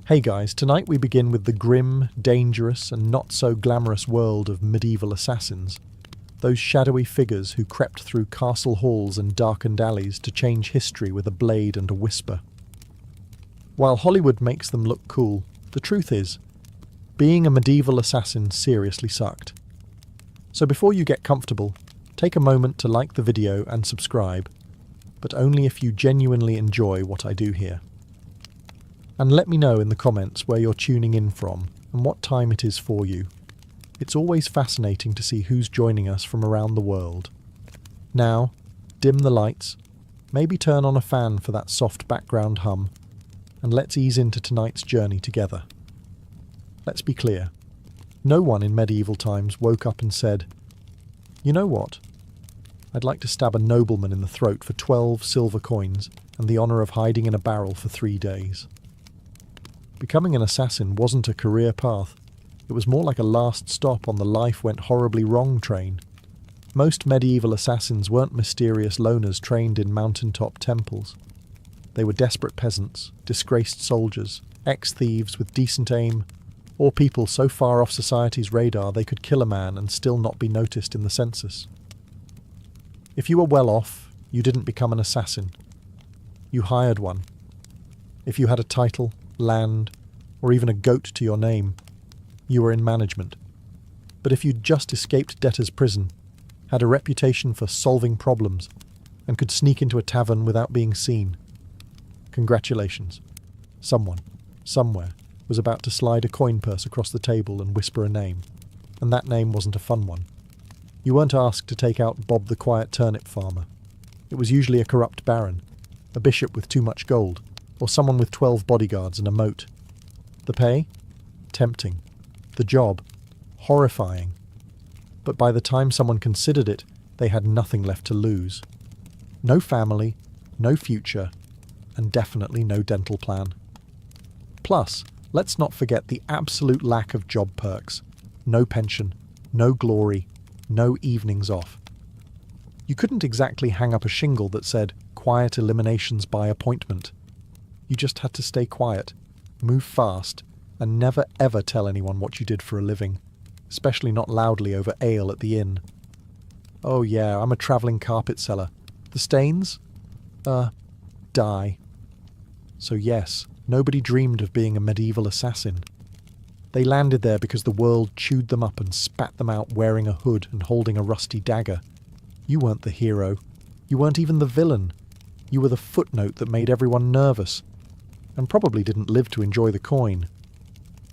Hey guys, tonight we begin with the grim, dangerous, and not so glamorous world of medieval assassins. Those shadowy figures who crept through castle halls and darkened alleys to change history with a blade and a whisper. While Hollywood makes them look cool, the truth is, being a medieval assassin seriously sucked. So before you get comfortable, take a moment to like the video and subscribe, but only if you genuinely enjoy what I do here. And let me know in the comments where you're tuning in from and what time it is for you. It's always fascinating to see who's joining us from around the world. Now, dim the lights, maybe turn on a fan for that soft background hum, and let's ease into tonight's journey together. Let's be clear. No one in medieval times woke up and said, "You know what? I'd like to stab a nobleman in the throat for 12 silver coins and the honour of hiding in a barrel for 3 days." Becoming an assassin wasn't a career path. It was more like a last stop on the life went horribly wrong train. Most medieval assassins weren't mysterious loners trained in mountaintop temples. They were desperate peasants, disgraced soldiers, ex-thieves with decent aim, or people so far off society's radar they could kill a man and still not be noticed in the census. If you were well off, you didn't become an assassin. You hired one. If you had a title, land, or even a goat to your name, you were in management. But if you'd just escaped debtor's prison, had a reputation for solving problems, and could sneak into a tavern without being seen, congratulations. Someone, somewhere, was about to slide a coin purse across the table and whisper a name, and that name wasn't a fun one. You weren't asked to take out Bob the quiet turnip farmer. It was usually a corrupt baron, a bishop with too much gold, or someone with 12 bodyguards and a moat. The pay? Tempting. The job? Horrifying. But by the time someone considered it, they had nothing left to lose. No family, no future, and definitely no dental plan. Plus, let's not forget the absolute lack of job perks. No pension, no glory, no evenings off. You couldn't exactly hang up a shingle that said, "Quiet eliminations by appointment." You just had to stay quiet, move fast, and never ever tell anyone what you did for a living, especially not loudly over ale at the inn. "Oh yeah, I'm a travelling carpet seller. The stains? Die." So yes, nobody dreamed of being a medieval assassin. They landed there because the world chewed them up and spat them out wearing a hood and holding a rusty dagger. You weren't the hero. You weren't even the villain. You were the footnote that made everyone nervous, and probably didn't live to enjoy the coin.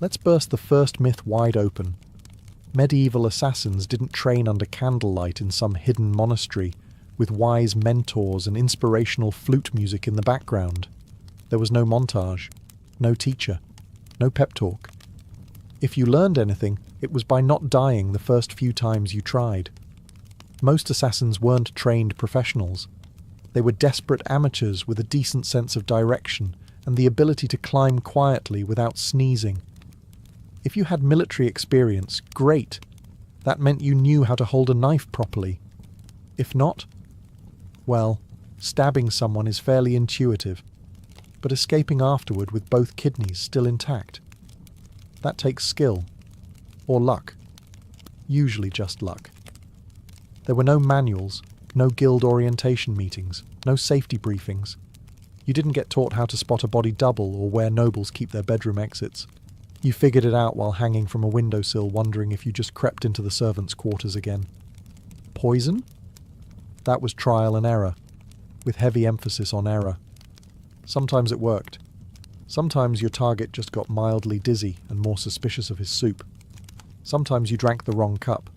Let's burst the first myth wide open. Medieval assassins didn't train under candlelight in some hidden monastery, with wise mentors and inspirational flute music in the background. There was no montage, no teacher, no pep talk. If you learned anything, it was by not dying the first few times you tried. Most assassins weren't trained professionals. They were desperate amateurs with a decent sense of direction and the ability to climb quietly without sneezing. If you had military experience, great. That meant you knew how to hold a knife properly. If not, well, stabbing someone is fairly intuitive, but escaping afterward with both kidneys still intact, that takes skill. Or luck. Usually just luck. There were no manuals, no guild orientation meetings, no safety briefings. You didn't get taught how to spot a body double or where nobles keep their bedroom exits. You figured it out while hanging from a windowsill wondering if you just crept into the servants' quarters again. Poison? That was trial and error, with heavy emphasis on error. Sometimes it worked. Sometimes your target just got mildly dizzy and more suspicious of his soup. Sometimes you drank the wrong cup.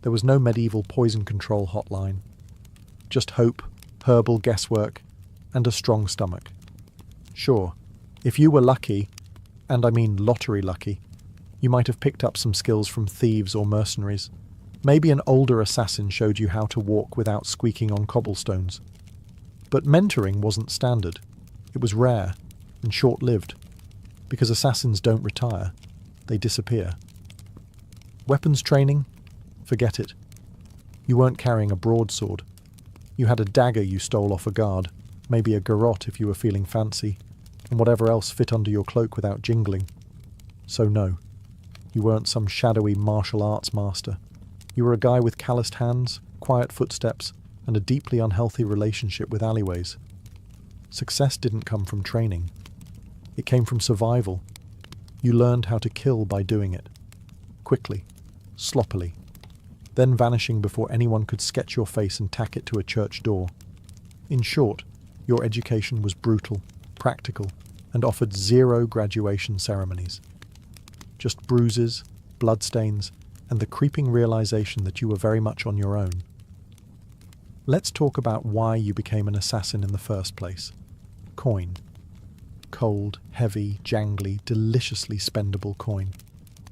There was no medieval poison control hotline. Just hope, herbal guesswork, and a strong stomach. Sure, if you were lucky, and I mean lottery lucky, you might have picked up some skills from thieves or mercenaries. Maybe an older assassin showed you how to walk without squeaking on cobblestones. But mentoring wasn't standard. It was rare and short-lived, because assassins don't retire, they disappear. Weapons training? Forget it. You weren't carrying a broadsword. You had a dagger you stole off a guard, maybe a garrote if you were feeling fancy, and whatever else fit under your cloak without jingling. So no, you weren't some shadowy martial arts master. You were a guy with calloused hands, quiet footsteps, and a deeply unhealthy relationship with alleyways. Success didn't come from training. It came from survival. You learned how to kill by doing it. Quickly, sloppily, then vanishing before anyone could sketch your face and tack it to a church door. In short, your education was brutal, practical, and offered zero graduation ceremonies. Just bruises, bloodstains, and the creeping realization that you were very much on your own. Let's talk about why you became an assassin in the first place. Coin. Cold, heavy, jangly, deliciously spendable coin.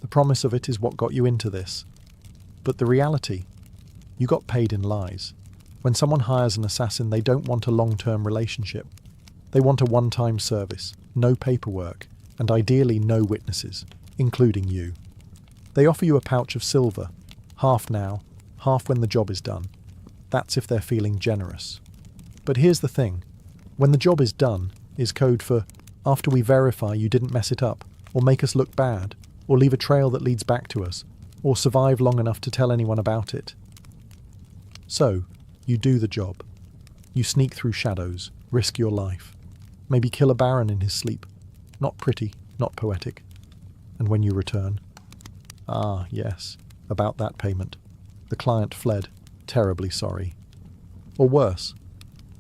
The promise of it is what got you into this. But the reality? You got paid in lies. When someone hires an assassin, they don't want a long-term relationship. They want a one-time service, no paperwork, and ideally no witnesses, including you. They offer you a pouch of silver, half now, half when the job is done. That's if they're feeling generous. But here's the thing. When the job is done is code for after we verify you didn't mess it up, or make us look bad, or leave a trail that leads back to us, or survive long enough to tell anyone about it. So, you do the job. You sneak through shadows, risk your life. Maybe kill a baron in his sleep. Not pretty, not poetic. And when you return... Ah, yes, about that payment. The client fled, terribly sorry. Or worse,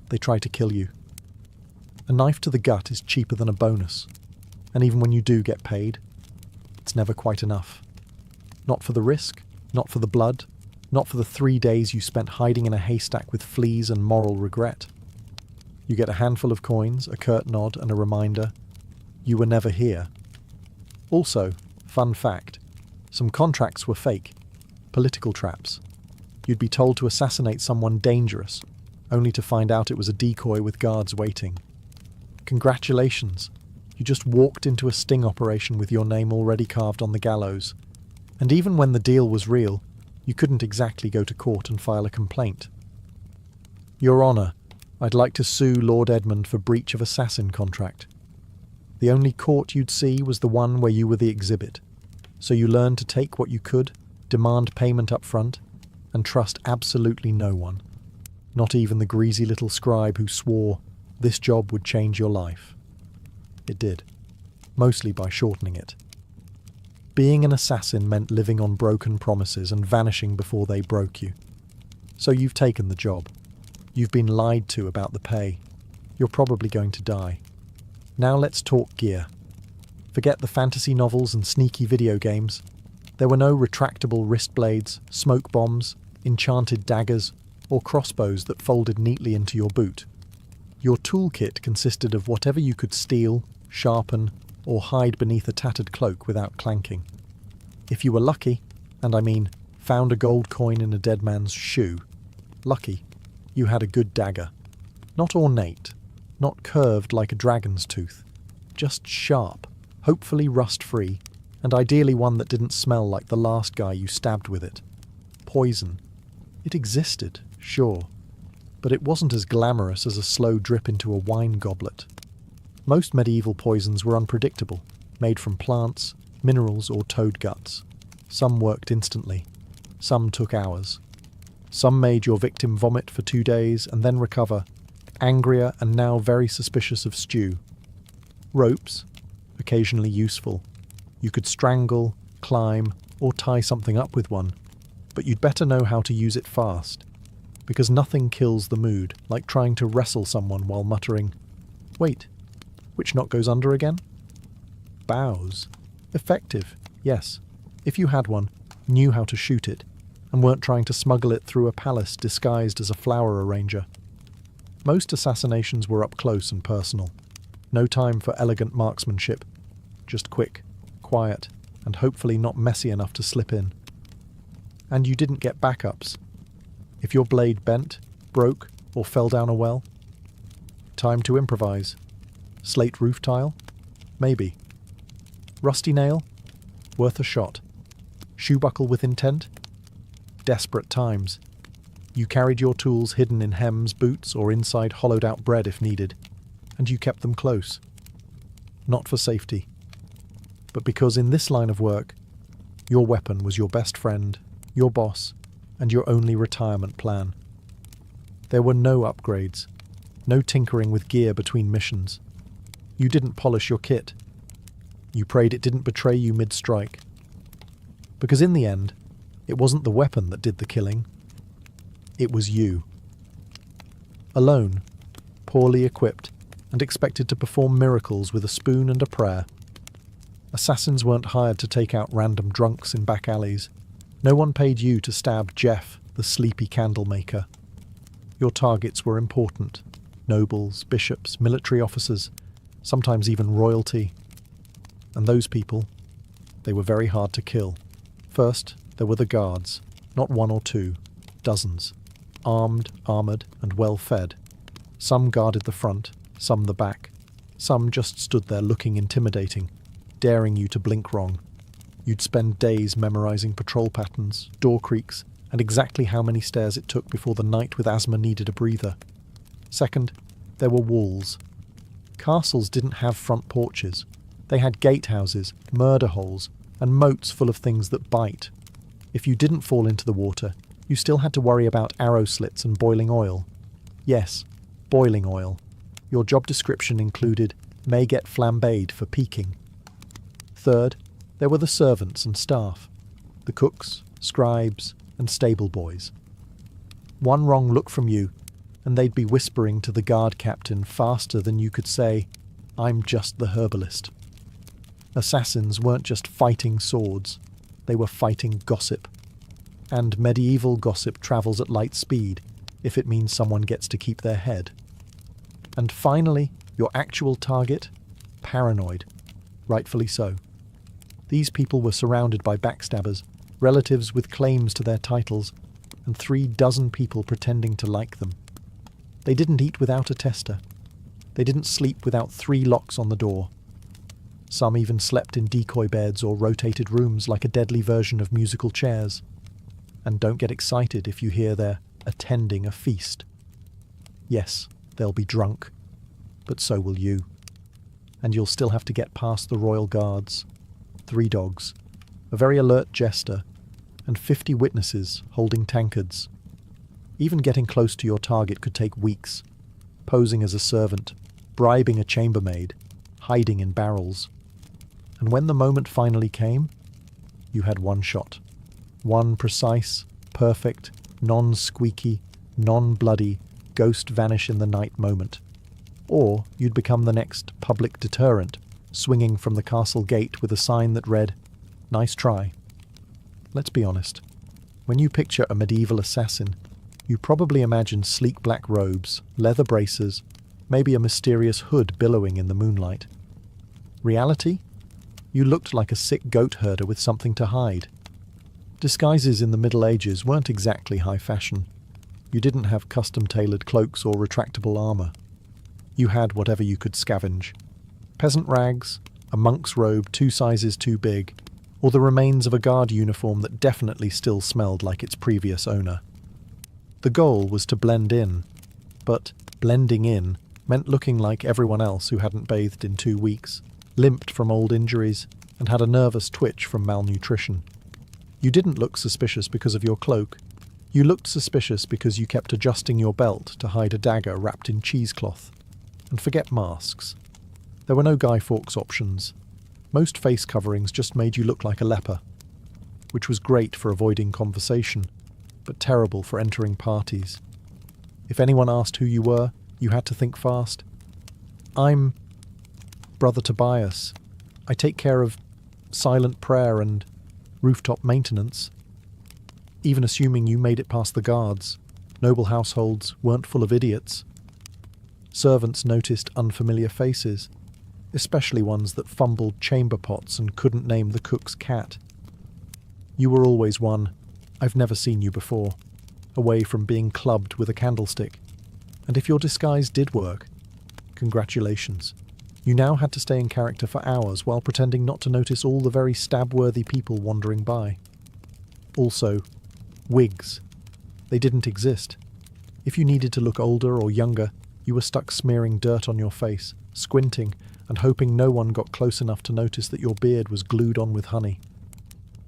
they try to kill you. A knife to the gut is cheaper than a bonus. And even when you do get paid, it's never quite enough. Not for the risk, not for the blood, not for the 3 days you spent hiding in a haystack with fleas and moral regret. You get a handful of coins, a curt nod, and a reminder, you were never here. Also, fun fact, some contracts were fake, political traps. You'd be told to assassinate someone dangerous, only to find out it was a decoy with guards waiting. Congratulations, you just walked into a sting operation with your name already carved on the gallows. And even when the deal was real, you couldn't exactly go to court and file a complaint. Your Honour, I'd like to sue Lord Edmund for breach of assassin contract. The only court you'd see was the one where you were the exhibit, so you learned to take what you could, demand payment up front, and trust absolutely no one. Not even the greasy little scribe who swore this job would change your life. It did, mostly by shortening it. Being an assassin meant living on broken promises and vanishing before they broke you. So you've taken the job. You've been lied to about the pay. You're probably going to die. Now let's talk gear. Forget the fantasy novels and sneaky video games. There were no retractable wrist blades, smoke bombs, enchanted daggers, or crossbows that folded neatly into your boot. Your toolkit consisted of whatever you could steal, sharpen, or hide beneath a tattered cloak without clanking. If you were lucky, and I mean found a gold coin in a dead man's shoe, lucky, you had a good dagger. Not ornate, not curved like a dragon's tooth, just sharp, hopefully rust-free, and ideally one that didn't smell like the last guy you stabbed with it. Poison. It existed, sure, but it wasn't as glamorous as a slow drip into a wine goblet. Most medieval poisons were unpredictable, made from plants, minerals, or toad guts. Some worked instantly. Some took hours. Some made your victim vomit for 2 days and then recover, angrier and now very suspicious of stew. Ropes, occasionally useful. You could strangle, climb, or tie something up with one, but you'd better know how to use it fast, because nothing kills the mood like trying to wrestle someone while muttering, "Wait, which knot goes under again?" Bows. Effective, yes, if you had one, knew how to shoot it, and weren't trying to smuggle it through a palace disguised as a flower arranger. Most assassinations were up close and personal. No time for elegant marksmanship. Just quick, quiet, and hopefully not messy enough to slip in. And you didn't get backups. If your blade bent, broke, or fell down a well, time to improvise. Slate roof tile? Maybe. Rusty nail? Worth a shot. Shoe buckle with intent? Desperate times. You carried your tools hidden in hems, boots, or inside hollowed-out bread if needed, and you kept them close. not for safety, but because in this line of work, your weapon was your best friend, your boss, and your only retirement plan. There were no upgrades, no tinkering with gear between missions. You didn't polish your kit. You prayed it didn't betray you mid-strike. Because in the end, it wasn't the weapon that did the killing. It was you. Alone, poorly equipped, and expected to perform miracles with a spoon and a prayer. Assassins weren't hired to take out random drunks in back alleys. No one paid you to stab Jeff, the sleepy candle maker. Your targets were important. Nobles, bishops, military officers, sometimes even royalty. And those people, they were very hard to kill. First, there were the guards, not one or two, dozens. Armed, armoured, and well-fed. Some guarded the front, some the back. Some just stood there looking intimidating, daring you to blink wrong. You'd spend days memorising patrol patterns, door creaks, and exactly how many stairs it took before the knight with asthma needed a breather. Second, there were walls. Castles didn't have front porches. They had gatehouses, murder holes, and moats full of things that bite. If you didn't fall into the water, you still had to worry about arrow slits and boiling oil. Yes, boiling oil. Your job description included may get flambéed for peeking. Third, there were the servants and staff, the cooks, scribes, and stable boys. One wrong look from you, and they'd be whispering to the guard captain faster than you could say, "I'm just the herbalist." Assassins weren't just fighting swords, they were fighting gossip. And medieval gossip travels at light speed, if it means someone gets to keep their head. And finally, your actual target? Paranoid. Rightfully so. These people were surrounded by backstabbers, relatives with claims to their titles, and 36 people pretending to like them. They didn't eat without a tester. They didn't sleep without 3 locks on the door. Some even slept in decoy beds or rotated rooms like a deadly version of musical chairs. And don't get excited if you hear they're attending a feast. Yes, they'll be drunk, but so will you. And you'll still have to get past the royal guards, 3 dogs, a very alert jester, and 50 witnesses holding tankards. Even getting close to your target could take weeks, posing as a servant, bribing a chambermaid, hiding in barrels. And when the moment finally came, you had one shot. One precise, perfect, non-squeaky, non-bloody, ghost vanish in the night moment. Or you'd become the next public deterrent, swinging from the castle gate with a sign that read, "Nice try." Let's be honest. When you picture a medieval assassin, you probably imagine sleek black robes, leather braces, maybe a mysterious hood billowing in the moonlight. Reality? You looked like a sick goat herder with something to hide. Disguises in the Middle Ages weren't exactly high fashion. You didn't have custom-tailored cloaks or retractable armour. You had whatever you could scavenge. Peasant rags, a monk's robe 2 sizes too big, or the remains of a guard uniform that definitely still smelled like its previous owner. The goal was to blend in, but blending in meant looking like everyone else who hadn't bathed in 2 weeks, limped from old injuries, and had a nervous twitch from malnutrition. You didn't look suspicious because of your cloak. You looked suspicious because you kept adjusting your belt to hide a dagger wrapped in cheesecloth. And forget masks. There were no Guy Fawkes options. Most face coverings just made you look like a leper, which was great for avoiding conversation, but terrible for entering parties. If anyone asked who you were, you had to think fast. "I'm Brother Tobias. I take care of silent prayer and rooftop maintenance." Even assuming you made it past the guards, noble households weren't full of idiots. Servants noticed unfamiliar faces, especially ones that fumbled chamber pots and couldn't name the cook's cat. You were always one, "I've never seen you before," away from being clubbed with a candlestick. And if your disguise did work, congratulations. You now had to stay in character for hours while pretending not to notice all the very stab-worthy people wandering by. Also, wigs. They didn't exist. If you needed to look older or younger, you were stuck smearing dirt on your face, squinting, and hoping no one got close enough to notice that your beard was glued on with honey.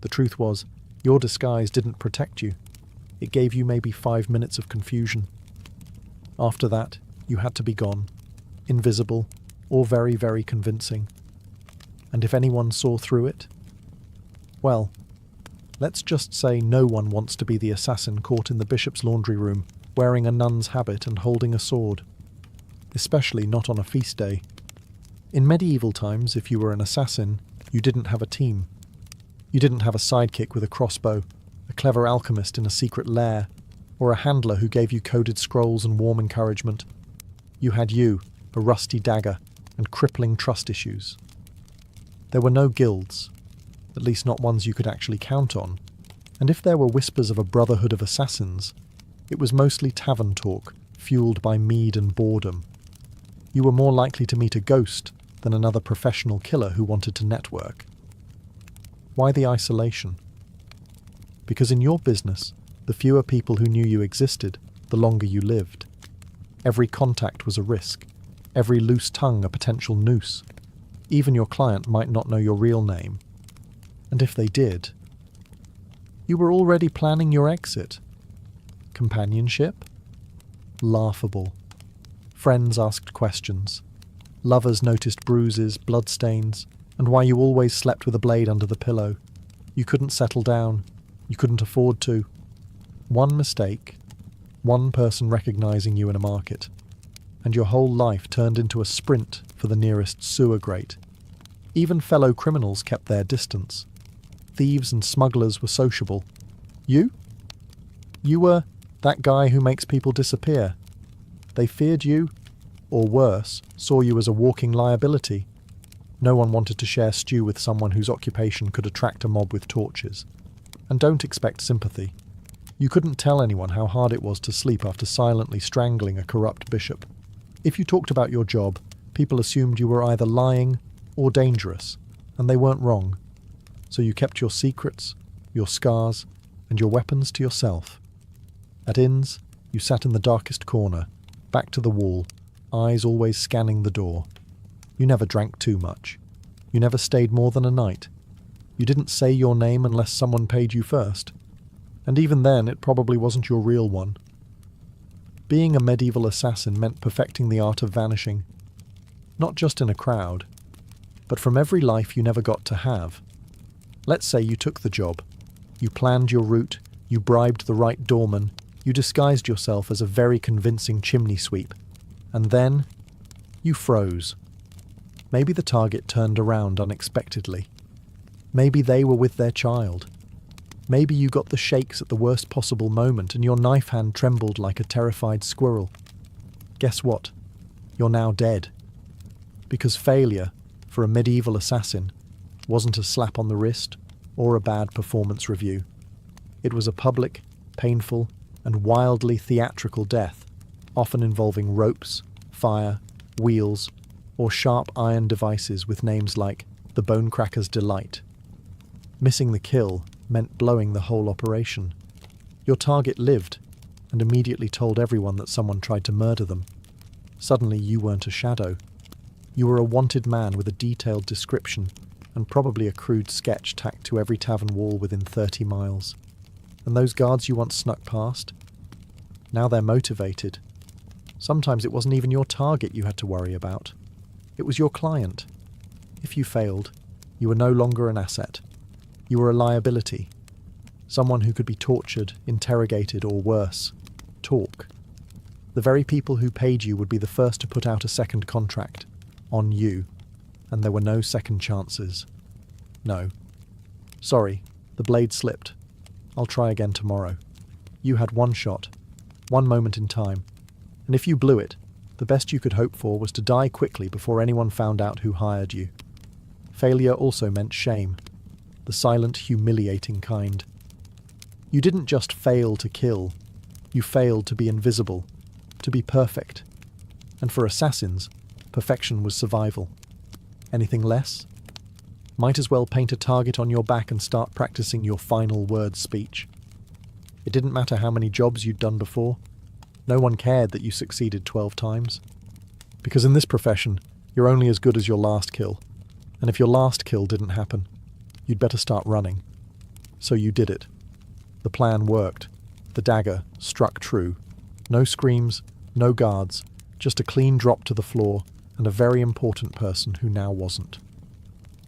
The truth was, your disguise didn't protect you. It gave you maybe 5 minutes of confusion. After that, you had to be gone, invisible, or very, very convincing. And if anyone saw through it, well, let's just say no one wants to be the assassin caught in the bishop's laundry room, wearing a nun's habit and holding a sword. Especially not on a feast day. In medieval times, if you were an assassin, you didn't have a team. You didn't have a sidekick with a crossbow, a clever alchemist in a secret lair, or a handler who gave you coded scrolls and warm encouragement. You had you, a rusty dagger, and crippling trust issues. There were no guilds, at least not ones you could actually count on, and if there were whispers of a brotherhood of assassins, it was mostly tavern talk, fueled by mead and boredom. You were more likely to meet a ghost than another professional killer who wanted to network. Why the isolation? Because in your business, the fewer people who knew you existed, the longer you lived. Every contact was a risk, every loose tongue a potential noose. Even your client might not know your real name. And if they did, you were already planning your exit. Companionship? Laughable. Friends asked questions. Lovers noticed bruises, bloodstains, and why you always slept with a blade under the pillow. You couldn't settle down. You couldn't afford to. One mistake, one person recognizing you in a market, and your whole life turned into a sprint for the nearest sewer grate. Even fellow criminals kept their distance. Thieves and smugglers were sociable. You? You were that guy who makes people disappear. They feared you, or worse, saw you as a walking liability. No one wanted to share stew with someone whose occupation could attract a mob with torches. And don't expect sympathy. You couldn't tell anyone how hard it was to sleep after silently strangling a corrupt bishop. If you talked about your job, people assumed you were either lying or dangerous, and they weren't wrong. So you kept your secrets, your scars, and your weapons to yourself. At inns, you sat in the darkest corner, back to the wall, eyes always scanning the door. You never drank too much. You never stayed more than a night. You didn't say your name unless someone paid you first. And even then, it probably wasn't your real one. Being a medieval assassin meant perfecting the art of vanishing. Not just in a crowd, but from every life you never got to have. Let's say you took the job. You planned your route, you bribed the right doorman, you disguised yourself as a very convincing chimney sweep. And then, you froze. Maybe the target turned around unexpectedly. Maybe they were with their child. Maybe you got the shakes at the worst possible moment and your knife hand trembled like a terrified squirrel. Guess what? You're now dead. Because failure, for a medieval assassin, wasn't a slap on the wrist or a bad performance review. It was a public, painful, and wildly theatrical death, often involving ropes, fire, wheels, or sharp iron devices with names like the Bonecracker's Delight. Missing the kill meant blowing the whole operation. Your target lived, and immediately told everyone that someone tried to murder them. Suddenly you weren't a shadow. You were a wanted man with a detailed description, and probably a crude sketch tacked to every tavern wall within 30 miles. And those guards you once snuck past? Now they're motivated. Sometimes it wasn't even your target you had to worry about. It was your client. If you failed, you were no longer an asset. You were a liability. Someone who could be tortured, interrogated, or worse. Talk. The very people who paid you would be the first to put out a second contract. On you. And there were no second chances. No. Sorry, the blade slipped. I'll try again tomorrow. You had one shot. One moment in time. And if you blew it, the best you could hope for was to die quickly before anyone found out who hired you. Failure also meant shame. The silent, humiliating kind. You didn't just fail to kill. You failed to be invisible. To be perfect. And for assassins, perfection was survival. Anything less? Might as well paint a target on your back and start practicing your final word speech. It didn't matter how many jobs you'd done before. No one cared that you succeeded 12 times. Because in this profession, You're only as good as your last kill. And if your last kill didn't happen, you'd better start running. So you did it. The plan worked. The dagger struck true. No screams, no guards, just a clean drop to the floor and a very important person who now wasn't.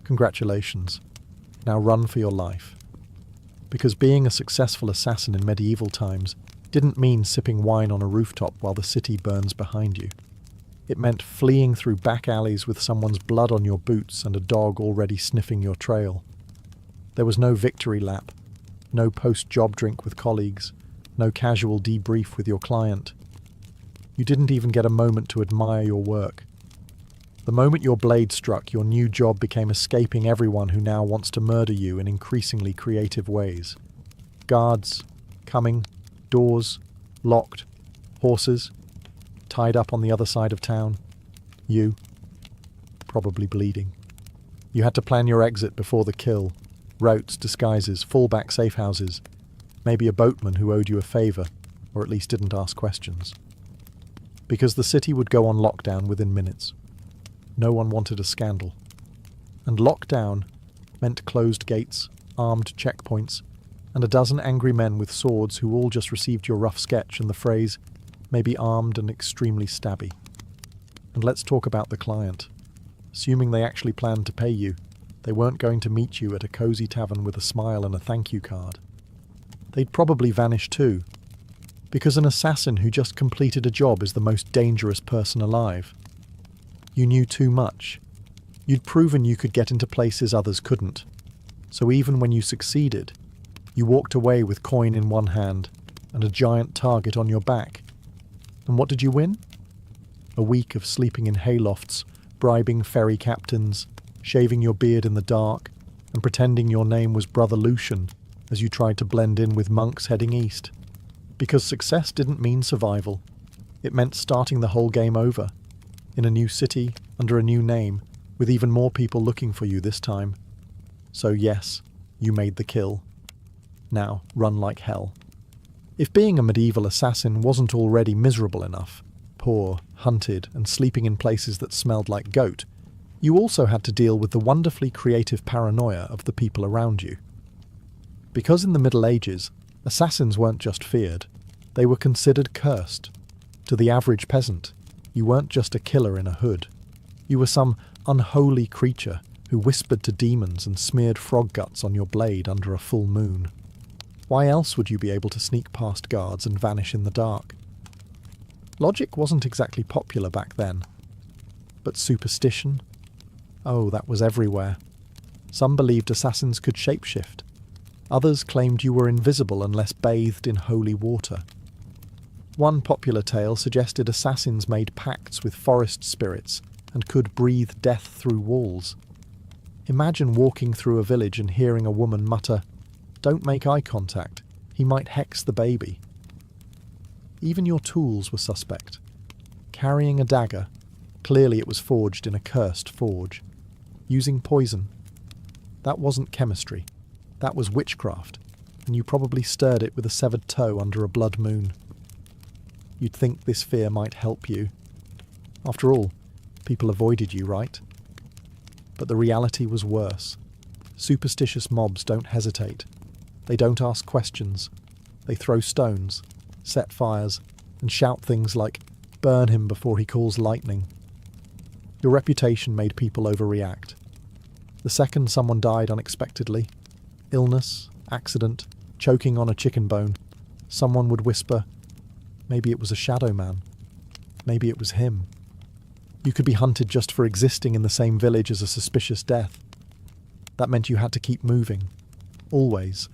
Congratulations. Now run for your life. Because being a successful assassin in medieval times didn't mean sipping wine on a rooftop while the city burns behind you. It meant fleeing through back alleys with someone's blood on your boots and a dog already sniffing your trail. There was no victory lap, no post-job drink with colleagues, no casual debrief with your client. You didn't even get a moment to admire your work. The moment your blade struck, your new job became escaping everyone who now wants to murder you in increasingly creative ways. Guards, coming, doors, locked, horses, tied up on the other side of town. You, probably bleeding. You had to plan your exit before the kill. Routes, disguises, fallback safe houses. Maybe a boatman who owed you a favour, or at least didn't ask questions. Because the city would go on lockdown within minutes. No one wanted a scandal. And lockdown meant closed gates, armed checkpoints, and a dozen angry men with swords who all just received your rough sketch and the phrase, maybe armed and extremely stabby. And let's talk about the client. Assuming they actually planned to pay you, they weren't going to meet you at a cosy tavern with a smile and a thank you card. They'd probably vanish too, because an assassin who just completed a job is the most dangerous person alive. You knew too much. You'd proven you could get into places others couldn't. So even when you succeeded, you walked away with coin in one hand and a giant target on your back. And what did you win? A week of sleeping in haylofts, bribing ferry captains, shaving your beard in the dark, and pretending your name was Brother Lucian as you tried to blend in with monks heading east. Because success didn't mean survival. It meant starting the whole game over. In a new city, under a new name, with even more people looking for you this time. So yes, you made the kill. Now, run like hell. If being a medieval assassin wasn't already miserable enough, poor, hunted, and sleeping in places that smelled like goat, you also had to deal with the wonderfully creative paranoia of the people around you. Because in the Middle Ages, assassins weren't just feared, they were considered cursed. To the average peasant, you weren't just a killer in a hood. You were some unholy creature who whispered to demons and smeared frog guts on your blade under a full moon. Why else would you be able to sneak past guards and vanish in the dark? Logic wasn't exactly popular back then. But superstition? Oh, that was everywhere. Some believed assassins could shapeshift. Others claimed you were invisible unless bathed in holy water. One popular tale suggested assassins made pacts with forest spirits and could breathe death through walls. Imagine walking through a village and hearing a woman mutter, "Don't make eye contact, he might hex the baby." Even your tools were suspect. Carrying a dagger, clearly it was forged in a cursed forge. Using poison, that wasn't chemistry, that was witchcraft, and you probably stirred it with a severed toe under a blood moon. You'd think this fear might help you. After all, people avoided you, right? But the reality was worse. Superstitious mobs don't hesitate. They don't ask questions. They throw stones, set fires, and shout things like, "Burn him before he calls lightning." Your reputation made people overreact. The second someone died unexpectedly, illness, accident, choking on a chicken bone, someone would whisper, "Maybe it was a shadow man. Maybe it was him." You could be hunted just for existing in the same village as a suspicious death. That meant you had to keep moving. Always.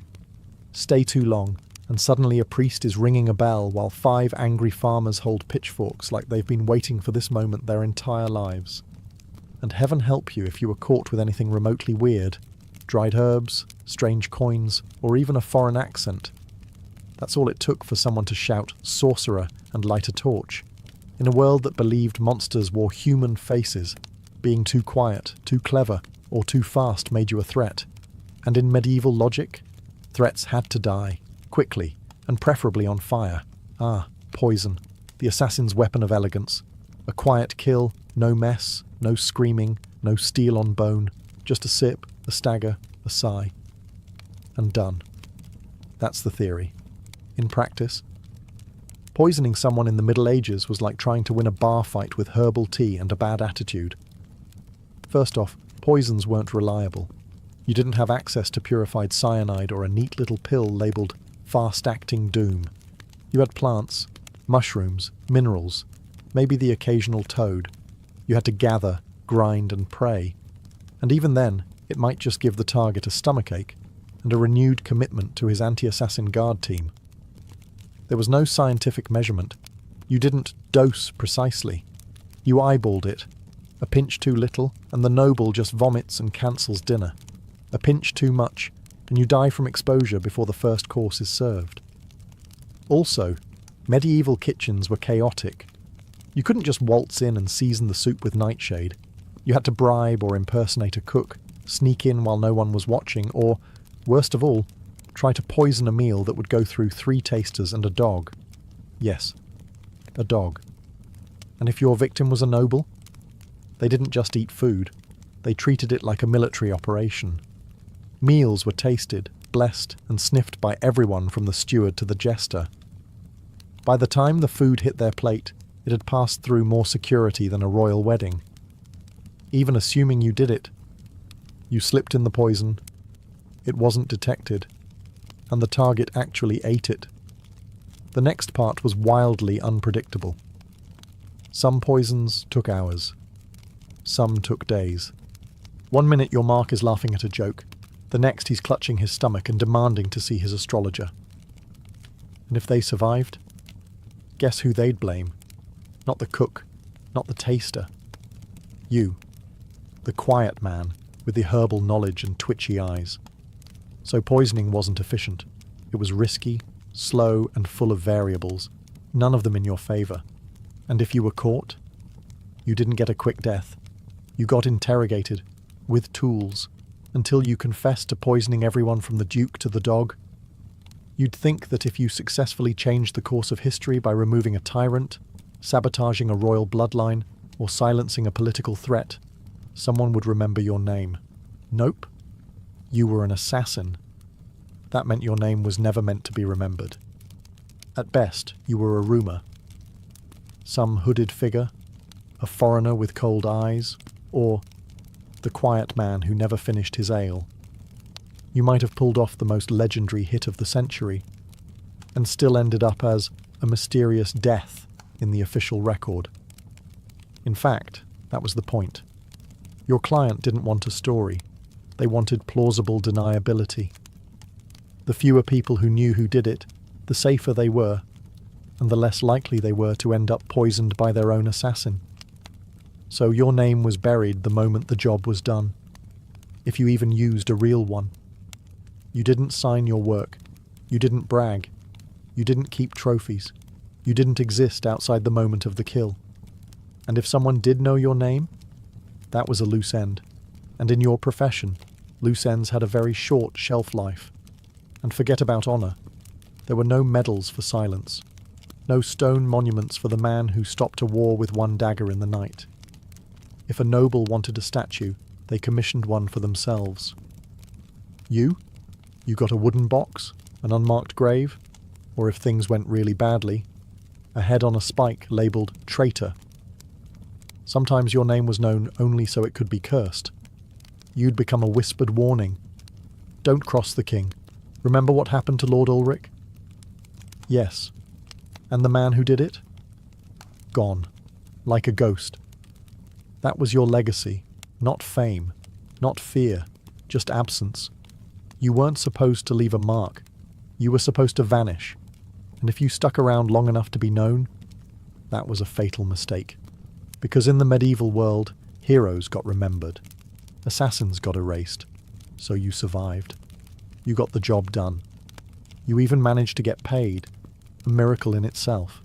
Stay too long, and suddenly a priest is ringing a bell while 5 angry farmers hold pitchforks like they've been waiting for this moment their entire lives. And heaven help you if you were caught with anything remotely weird. Dried herbs, strange coins, or even a foreign accent. That's all it took for someone to shout "sorcerer" and light a torch. In a world that believed monsters wore human faces, being too quiet, too clever, or too fast made you a threat. And in medieval logic, threats had to die, quickly, and preferably on fire. Ah, poison, the assassin's weapon of elegance. A quiet kill, no mess, no screaming, no steel on bone, just a sip, a stagger, a sigh. And done. That's the theory. In practice, poisoning someone in the Middle Ages was like trying to win a bar fight with herbal tea and a bad attitude. First off, poisons weren't reliable. You didn't have access to purified cyanide or a neat little pill labelled fast-acting doom. You had plants, mushrooms, minerals, maybe the occasional toad. You had to gather, grind and pray. And even then, it might just give the target a stomachache and a renewed commitment to his anti-assassin guard team. There was no scientific measurement. You didn't dose precisely. You eyeballed it. A pinch too little, and the noble just vomits and cancels dinner. A pinch too much, and you die from exposure before the first course is served. Also, medieval kitchens were chaotic. You couldn't just waltz in and season the soup with nightshade. You had to bribe or impersonate a cook, sneak in while no one was watching, or, worst of all, try to poison a meal that would go through 3 tasters and a dog. Yes, a dog. And if your victim was a noble, they didn't just eat food, they treated it like a military operation. Meals were tasted, blessed, and sniffed by everyone from the steward to the jester. By the time the food hit their plate, it had passed through more security than a royal wedding. Even assuming you did it, you slipped in the poison, it wasn't detected, and the target actually ate it. The next part was wildly unpredictable. Some poisons took hours. Some took days. 1 minute your mark is laughing at a joke, the next he's clutching his stomach and demanding to see his astrologer. And if they survived, guess who they'd blame? Not the cook, not the taster. You, the quiet man with the herbal knowledge and twitchy eyes. So poisoning wasn't efficient. It was risky, slow, and full of variables, none of them in your favour. And if you were caught, you didn't get a quick death. You got interrogated, with tools, until you confessed to poisoning everyone from the Duke to the dog. You'd think that if you successfully changed the course of history by removing a tyrant, sabotaging a royal bloodline, or silencing a political threat, someone would remember your name. Nope. You were an assassin. That meant your name was never meant to be remembered. At best, you were a rumour. Some hooded figure, a foreigner with cold eyes, or the quiet man who never finished his ale. You might have pulled off the most legendary hit of the century, and still ended up as a mysterious death in the official record. In fact, that was the point. Your client didn't want a story. They wanted plausible deniability. The fewer people who knew who did it, the safer they were, and the less likely they were to end up poisoned by their own assassin. So your name was buried the moment the job was done, if you even used a real one. You didn't sign your work. You didn't brag. You didn't keep trophies. You didn't exist outside the moment of the kill. And if someone did know your name, that was a loose end. And in your profession, loose ends had a very short shelf life. And forget about honour. There were no medals for silence. No stone monuments for the man who stopped a war with one dagger in the night. If a noble wanted a statue, they commissioned one for themselves. You got a wooden box, an unmarked grave, or if things went really badly, a head on a spike labelled traitor. Sometimes your name was known only so it could be cursed. You'd become a whispered warning. Don't cross the king. Remember what happened to Lord Ulrich? Yes. And the man who did it? Gone. Like a ghost. That was your legacy. Not fame. Not fear. Just absence. You weren't supposed to leave a mark. You were supposed to vanish. And if you stuck around long enough to be known, that was a fatal mistake. Because in the medieval world, heroes got remembered. Assassins got erased. So you survived. You got the job done. You even managed to get paid. A miracle in itself.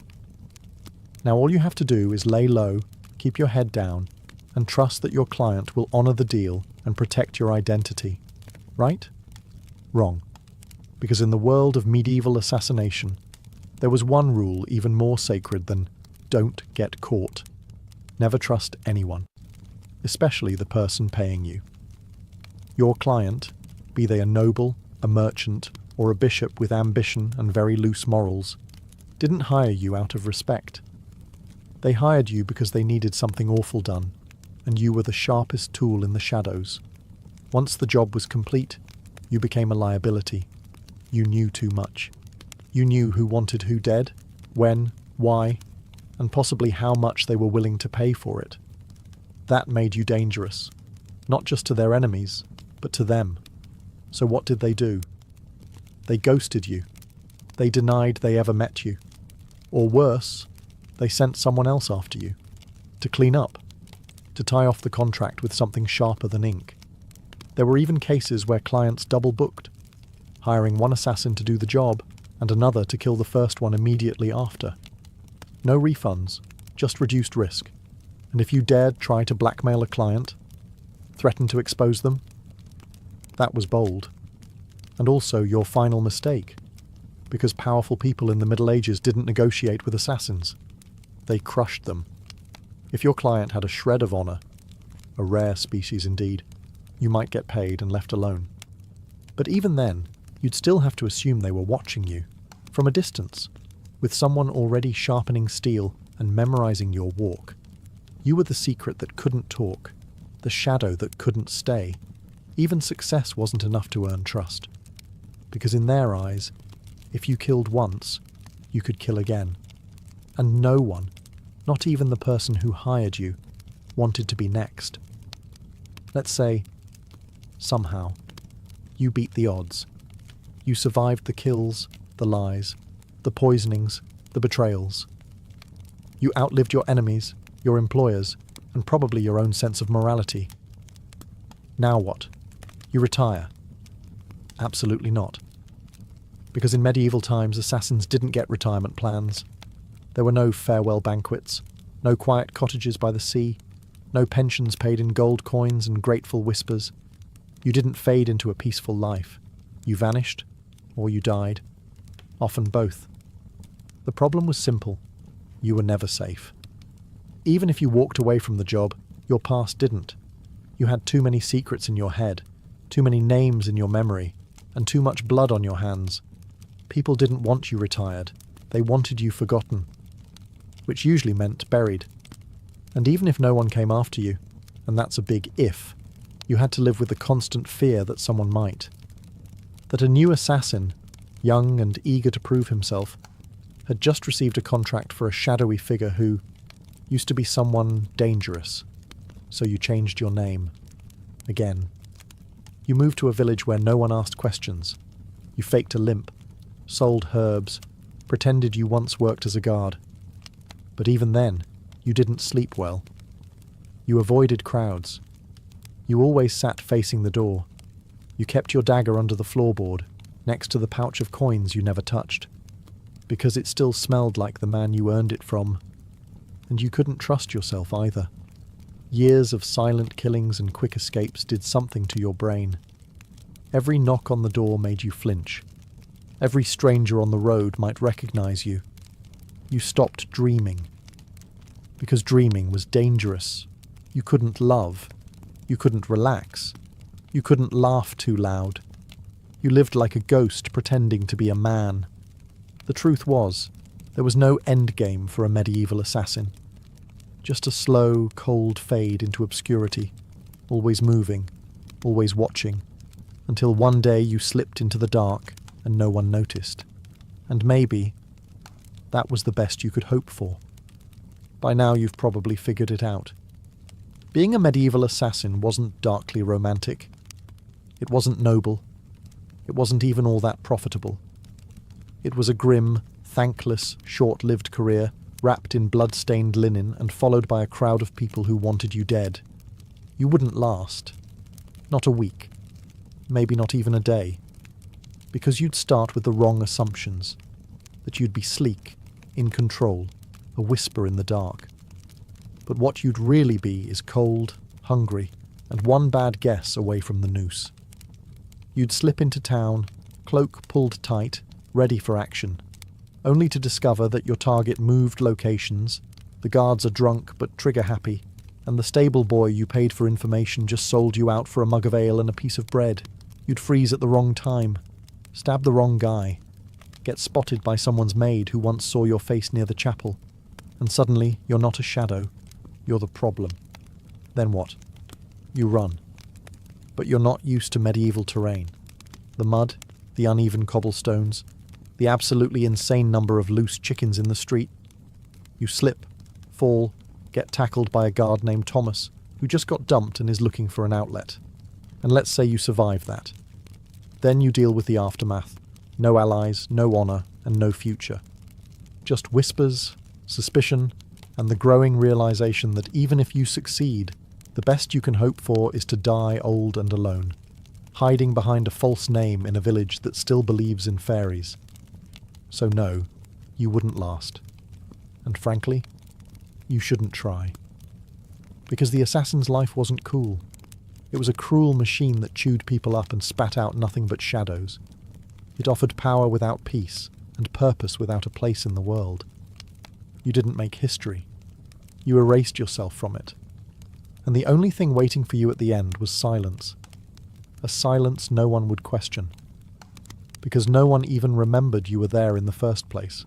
Now all you have to do is lay low, keep your head down, and trust that your client will honour the deal and protect your identity. Right? Wrong. Because in the world of medieval assassination, there was one rule even more sacred than don't get caught. Never trust anyone, especially the person paying you. Your client, be they a noble, a merchant, or a bishop with ambition and very loose morals, didn't hire you out of respect. They hired you because they needed something awful done, and you were the sharpest tool in the shadows. Once the job was complete, you became a liability. You knew too much. You knew who wanted who dead, when, why, and possibly how much they were willing to pay for it. That made you dangerous, not just to their enemies, but to them. So what did they do? They ghosted you. They denied they ever met you. Or worse, they sent someone else after you, to clean up, to tie off the contract with something sharper than ink. There were even cases where clients double-booked, hiring one assassin to do the job and another to kill the first one immediately after. No refunds, just reduced risk. And if you dared try to blackmail a client, threaten to expose them, that was bold. And also your final mistake, because powerful people in the Middle Ages didn't negotiate with assassins. They crushed them. If your client had a shred of honor, a rare species indeed, you might get paid and left alone. But even then, you'd still have to assume they were watching you, from a distance, with someone already sharpening steel and memorizing your walk. You were the secret that couldn't talk, the shadow that couldn't stay. Even success wasn't enough to earn trust. Because in their eyes, if you killed once, you could kill again. And no one, not even the person who hired you, wanted to be next. Let's say, somehow, you beat the odds. You survived the kills, the lies, the poisonings, the betrayals. You outlived your enemies, your employers, and probably your own sense of morality. Now what? You retire? Absolutely not. Because in medieval times, assassins didn't get retirement plans. There were no farewell banquets, no quiet cottages by the sea, no pensions paid in gold coins and grateful whispers. You didn't fade into a peaceful life. You vanished, or you died. Often both. The problem was simple. You were never safe. Even if you walked away from the job, your past didn't. You had too many secrets in your head, too many names in your memory, and too much blood on your hands. People didn't want you retired. They wanted you forgotten, which usually meant buried. And even if no one came after you, and that's a big if, you had to live with the constant fear that someone might. That a new assassin, young and eager to prove himself, had just received a contract for a shadowy figure who used to be someone dangerous. So you changed your name. Again. You moved to a village where no one asked questions. You faked a limp, sold herbs, pretended you once worked as a guard. But even then, you didn't sleep well. You avoided crowds. You always sat facing the door. You kept your dagger under the floorboard, next to the pouch of coins you never touched, because it still smelled like the man you earned it from, and you couldn't trust yourself either. Years of silent killings and quick escapes did something to your brain. Every knock on the door made you flinch. Every stranger on the road might recognize you. You stopped dreaming. Because dreaming was dangerous. You couldn't love. You couldn't relax. You couldn't laugh too loud. You lived like a ghost pretending to be a man. The truth was, there was no endgame for a medieval assassin. Just a slow, cold fade into obscurity, always moving, always watching, until one day you slipped into the dark and no one noticed. And maybe that was the best you could hope for. By now you've probably figured it out. Being a medieval assassin wasn't darkly romantic. It wasn't noble. It wasn't even all that profitable. It was a grim, thankless, short-lived career, wrapped in blood-stained linen and followed by a crowd of people who wanted you dead. You wouldn't last. Not a week. Maybe not even a day. Because you'd start with the wrong assumptions. That you'd be sleek, in control, a whisper in the dark. But what you'd really be is cold, hungry, and one bad guess away from the noose. You'd slip into town, cloak pulled tight, ready for action, only to discover that your target moved locations, The guards are drunk but trigger-happy, and the stable boy you paid for information just sold you out for a mug of ale and a piece of bread. You'd freeze at the wrong time, stab the wrong guy, get spotted by someone's maid who once saw your face near the chapel, and suddenly you're not a shadow, you're the problem. Then what? You run. But you're not used to medieval terrain. The mud, the uneven cobblestones, the absolutely insane number of loose chickens in the street. You slip, fall, get tackled by a guard named Thomas, who just got dumped and is looking for an outlet. And let's say you survive that. Then you deal with the aftermath. No allies, no honour, and no future. Just whispers, suspicion, and the growing realisation that even if you succeed, the best you can hope for is to die old and alone, hiding behind a false name in a village that still believes in fairies. So no, you wouldn't last. And frankly, you shouldn't try. Because the assassin's life wasn't cool. It was a cruel machine that chewed people up and spat out nothing but shadows. It offered power without peace, and purpose without a place in the world. You didn't make history. You erased yourself from it. And the only thing waiting for you at the end was silence. A silence no one would question. Because no one even remembered you were there in the first place.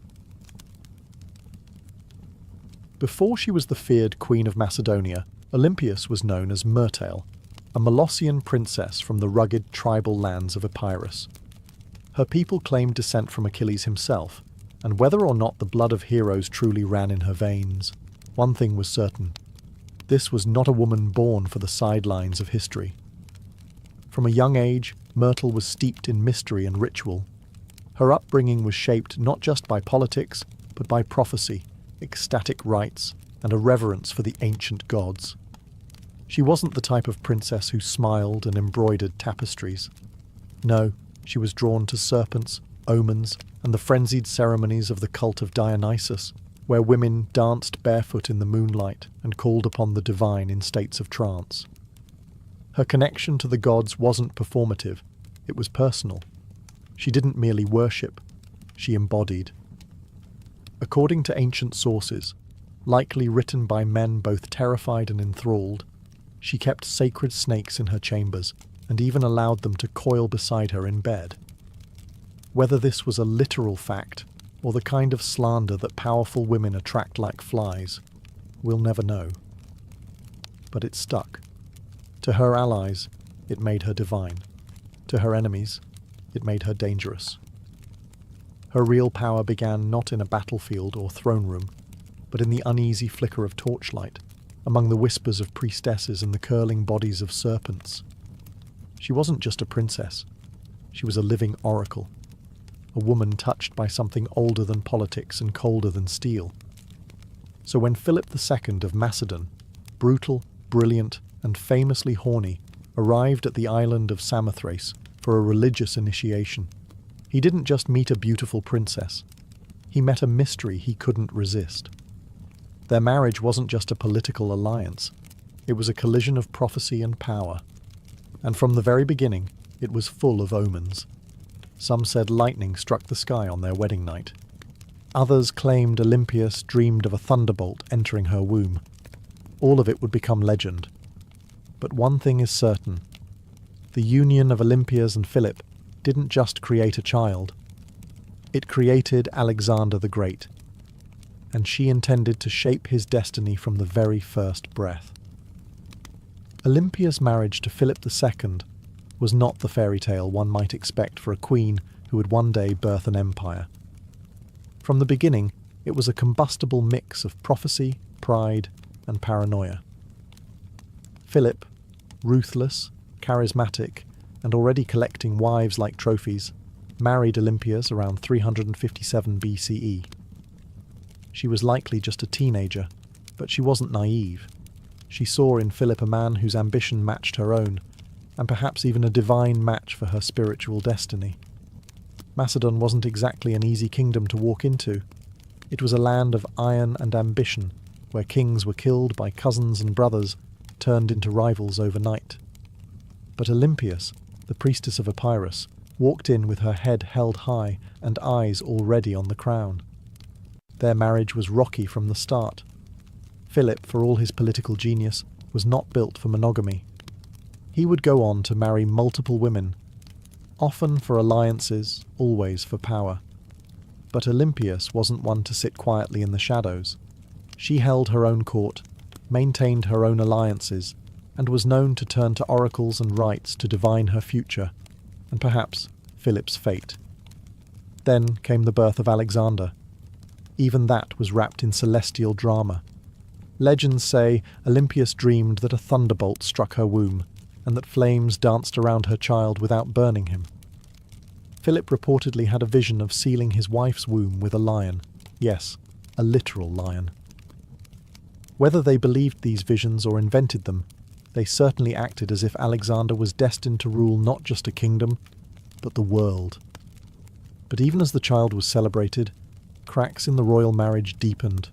Before she was the feared Queen of Macedonia, Olympias was known as Myrtale, a Molossian princess from the rugged tribal lands of Epirus. Her people claimed descent from Achilles himself, and whether or not the blood of heroes truly ran in her veins, one thing was certain. This was not a woman born for the sidelines of history. From a young age, Myrtle was steeped in mystery and ritual. Her upbringing was shaped not just by politics, but by prophecy, ecstatic rites, and a reverence for the ancient gods. She wasn't the type of princess who smiled and embroidered tapestries. No, she was drawn to serpents, omens, and the frenzied ceremonies of the cult of Dionysus, where women danced barefoot in the moonlight and called upon the divine in states of trance. Her connection to the gods wasn't performative, it was personal. She didn't merely worship, she embodied. According to ancient sources, likely written by men both terrified and enthralled, she kept sacred snakes in her chambers and even allowed them to coil beside her in bed. Whether this was a literal fact or the kind of slander that powerful women attract like flies, we'll never know. But it stuck. To her allies, it made her divine. To her enemies, it made her dangerous. Her real power began not in a battlefield or throne room, but in the uneasy flicker of torchlight, among the whispers of priestesses and the curling bodies of serpents. She wasn't just a princess. She was a living oracle. A woman touched by something older than politics and colder than steel. So when Philip II of Macedon, brutal, brilliant, and famously horny, arrived at the island of Samothrace for a religious initiation, he didn't just meet a beautiful princess. He met a mystery he couldn't resist. Their marriage wasn't just a political alliance. It was a collision of prophecy and power. And from the very beginning, it was full of omens. Some said lightning struck the sky on their wedding night. Others claimed Olympias dreamed of a thunderbolt entering her womb. All of it would become legend. But one thing is certain. The union of Olympias and Philip didn't just create a child. It created Alexander the Great. And she intended to shape his destiny from the very first breath. Olympia's marriage to Philip II was not the fairy tale one might expect for a queen who would one day birth an empire. From the beginning, it was a combustible mix of prophecy, pride, and paranoia. Philip, ruthless, charismatic, and already collecting wives like trophies, married Olympias around 357 BCE. She was likely just a teenager, but she wasn't naive. She saw in Philip a man whose ambition matched her own, and perhaps even a divine match for her spiritual destiny. Macedon wasn't exactly an easy kingdom to walk into. It was a land of iron and ambition, where kings were killed by cousins and brothers, turned into rivals overnight. But Olympias, the priestess of Epirus, walked in with her head held high and eyes already on the crown. Their marriage was rocky from the start. Philip, for all his political genius, was not built for monogamy. He would go on to marry multiple women, often for alliances, always for power. But Olympias wasn't one to sit quietly in the shadows. She held her own court, maintained her own alliances, and was known to turn to oracles and rites to divine her future, and perhaps Philip's fate. Then came the birth of Alexander. Even that was wrapped in celestial drama. Legends say Olympias dreamed that a thunderbolt struck her womb, and that flames danced around her child without burning him. Philip reportedly had a vision of sealing his wife's womb with a lion. Yes, a literal lion. Whether they believed these visions or invented them, they certainly acted as if Alexander was destined to rule not just a kingdom, but the world. But even as the child was celebrated, cracks in the royal marriage deepened.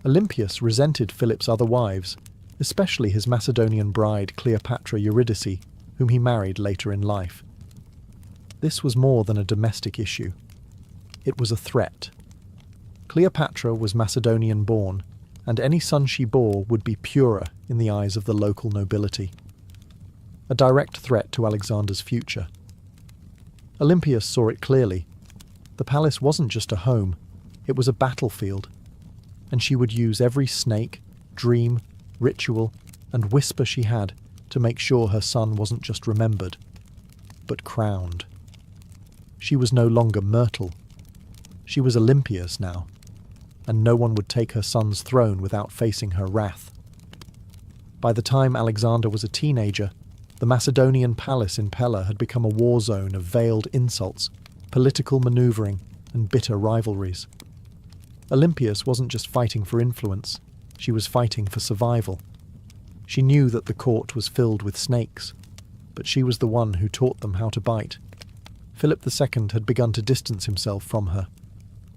Olympias resented Philip's other wives, especially his Macedonian bride Cleopatra Eurydice, whom he married later in life. This was more than a domestic issue. It was a threat. Cleopatra was Macedonian-born, and any son she bore would be purer in the eyes of the local nobility. A direct threat to Alexander's future. Olympias saw it clearly. The palace wasn't just a home, it was a battlefield, and she would use every snake, dream, ritual, and whisper she had to make sure her son wasn't just remembered, but crowned. She was no longer Myrtle. She was Olympias now, and no one would take her son's throne without facing her wrath. By the time Alexander was a teenager, the Macedonian palace in Pella had become a war zone of veiled insults, political maneuvering, and bitter rivalries. Olympias wasn't just fighting for influence, she was fighting for survival. She knew that the court was filled with snakes, but she was the one who taught them how to bite. Philip II had begun to distance himself from her.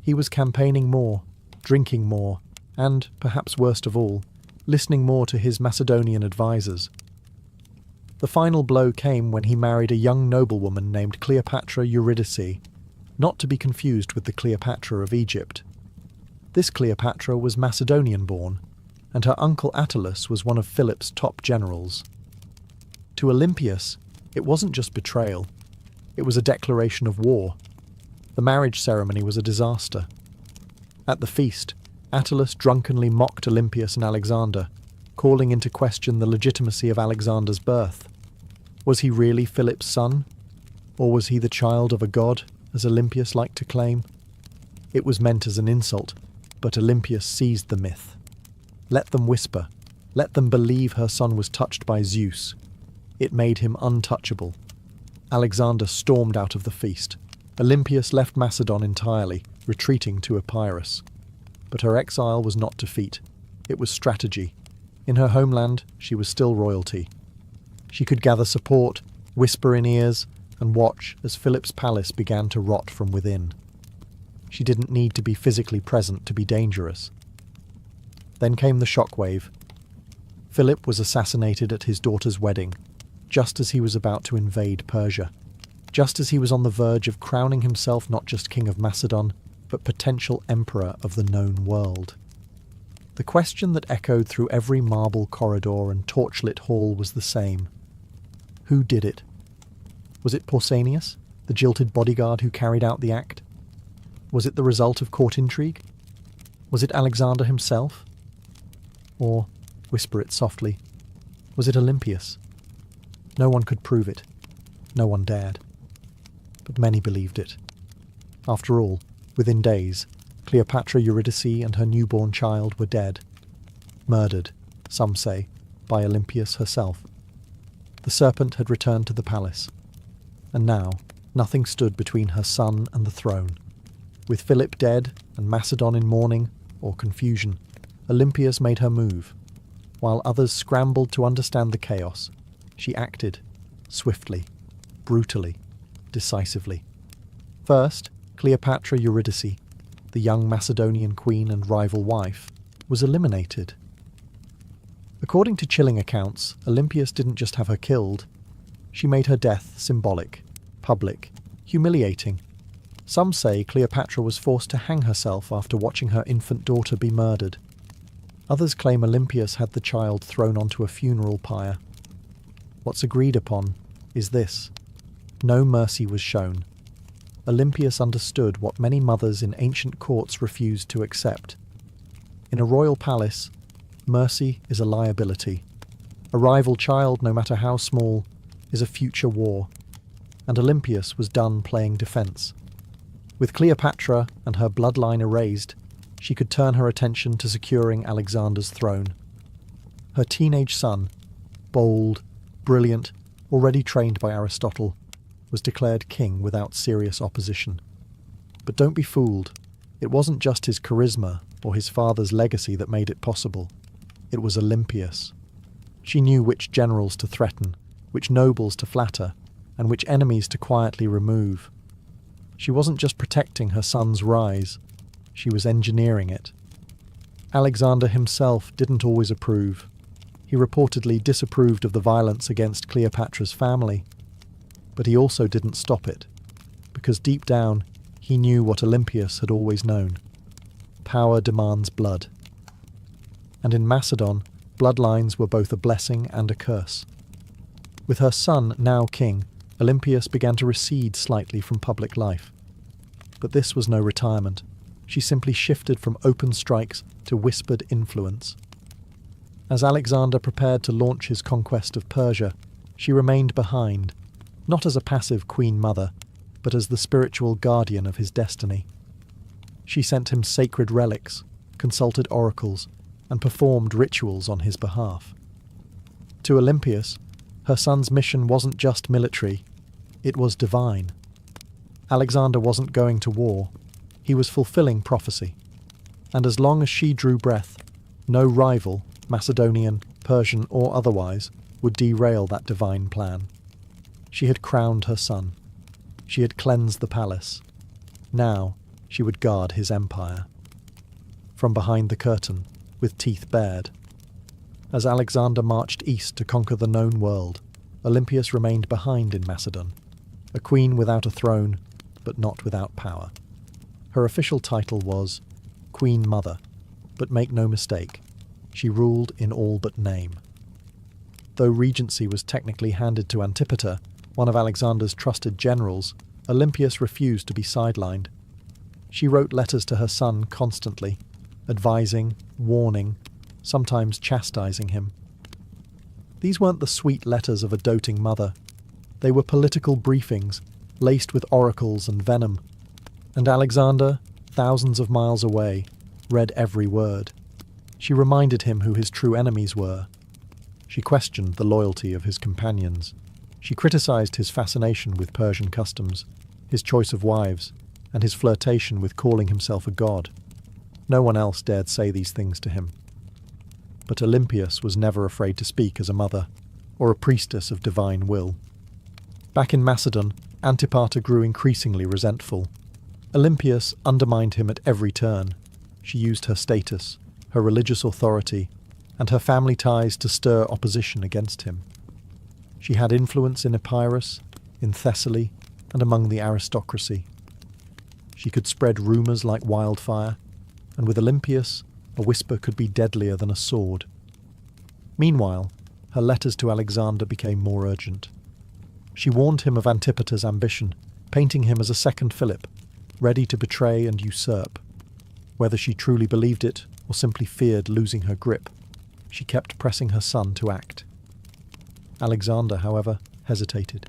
He was campaigning more, drinking more, and, perhaps worst of all, listening more to his Macedonian advisors. The final blow came when he married a young noblewoman named Cleopatra Eurydice, not to be confused with the Cleopatra of Egypt. This Cleopatra was Macedonian-born, and her uncle Attalus was one of Philip's top generals. To Olympias, it wasn't just betrayal, it was a declaration of war. The marriage ceremony was a disaster. At the feast, Attalus drunkenly mocked Olympias and Alexander, calling into question the legitimacy of Alexander's birth. Was he really Philip's son? Or was he the child of a god, as Olympias liked to claim? It was meant as an insult, but Olympias seized the myth. Let them whisper. Let them believe her son was touched by Zeus. It made him untouchable. Alexander stormed out of the feast. Olympias left Macedon entirely, retreating to Epirus. But her exile was not defeat. It was strategy. In her homeland, she was still royalty. She could gather support, whisper in ears, and watch as Philip's palace began to rot from within. She didn't need to be physically present to be dangerous. Then came the shockwave. Philip was assassinated at his daughter's wedding, just as he was about to invade Persia, just as he was on the verge of crowning himself not just king of Macedon, but potential emperor of the known world. The question that echoed through every marble corridor and torchlit hall was the same. Who did it? Was it Pausanias, the jilted bodyguard who carried out the act? Was it the result of court intrigue? Was it Alexander himself? Or, whisper it softly, was it Olympias? No one could prove it. No one dared. But many believed it. After all, within days, Cleopatra Eurydice and her newborn child were dead. Murdered, some say, by Olympias herself. The serpent had returned to the palace. And now, nothing stood between her son and the throne. With Philip dead and Macedon in mourning, or confusion, Olympias made her move. While others scrambled to understand the chaos, she acted, swiftly, brutally, decisively. First, Cleopatra Eurydice, the young Macedonian queen and rival wife, was eliminated. According to chilling accounts, Olympias didn't just have her killed, she made her death symbolic, public, humiliating. Some say Cleopatra was forced to hang herself after watching her infant daughter be murdered. Others claim Olympias had the child thrown onto a funeral pyre. What's agreed upon is this: no mercy was shown. Olympias understood what many mothers in ancient courts refused to accept. In a royal palace, mercy is a liability. A rival child, no matter how small, is a future war, and Olympias was done playing defence. With Cleopatra and her bloodline erased, she could turn her attention to securing Alexander's throne. Her teenage son, bold, brilliant, already trained by Aristotle, was declared king without serious opposition. But don't be fooled. It wasn't just his charisma or his father's legacy that made it possible. It was Olympias. She knew which generals to threaten, which nobles to flatter, and which enemies to quietly remove. She wasn't just protecting her son's rise, she was engineering it. Alexander himself didn't always approve. He reportedly disapproved of the violence against Cleopatra's family, but he also didn't stop it, because deep down he knew what Olympias had always known. Power demands blood. And in Macedon, bloodlines were both a blessing and a curse. With her son now king, Olympias began to recede slightly from public life. But this was no retirement. She simply shifted from open strikes to whispered influence. As Alexander prepared to launch his conquest of Persia, she remained behind, not as a passive queen mother, but as the spiritual guardian of his destiny. She sent him sacred relics, consulted oracles, and performed rituals on his behalf. To Olympias, her son's mission wasn't just military, it was divine. Alexander wasn't going to war, he was fulfilling prophecy. And as long as she drew breath, no rival, Macedonian, Persian or otherwise, would derail that divine plan. She had crowned her son. She had cleansed the palace. Now she would guard his empire. From behind the curtain, with teeth bared. As Alexander marched east to conquer the known world, Olympias remained behind in Macedon, a queen without a throne, but not without power. Her official title was Queen Mother, but make no mistake, she ruled in all but name. Though regency was technically handed to Antipater, one of Alexander's trusted generals, Olympias refused to be sidelined. She wrote letters to her son constantly, advising, warning, sometimes chastising him. These weren't the sweet letters of a doting mother. They were political briefings, laced with oracles and venom. And Alexander, thousands of miles away, read every word. She reminded him who his true enemies were. She questioned the loyalty of his companions. She criticized his fascination with Persian customs, his choice of wives, and his flirtation with calling himself a god. No one else dared say these things to him. But Olympias was never afraid to speak as a mother, or a priestess of divine will. Back in Macedon, Antipater grew increasingly resentful. Olympias undermined him at every turn. She used her status, her religious authority, and her family ties to stir opposition against him. She had influence in Epirus, in Thessaly, and among the aristocracy. She could spread rumours like wildfire, and with Olympias, a whisper could be deadlier than a sword. Meanwhile, her letters to Alexander became more urgent. She warned him of Antipater's ambition, painting him as a second Philip, ready to betray and usurp. Whether she truly believed it or simply feared losing her grip, she kept pressing her son to act. Alexander, however, hesitated.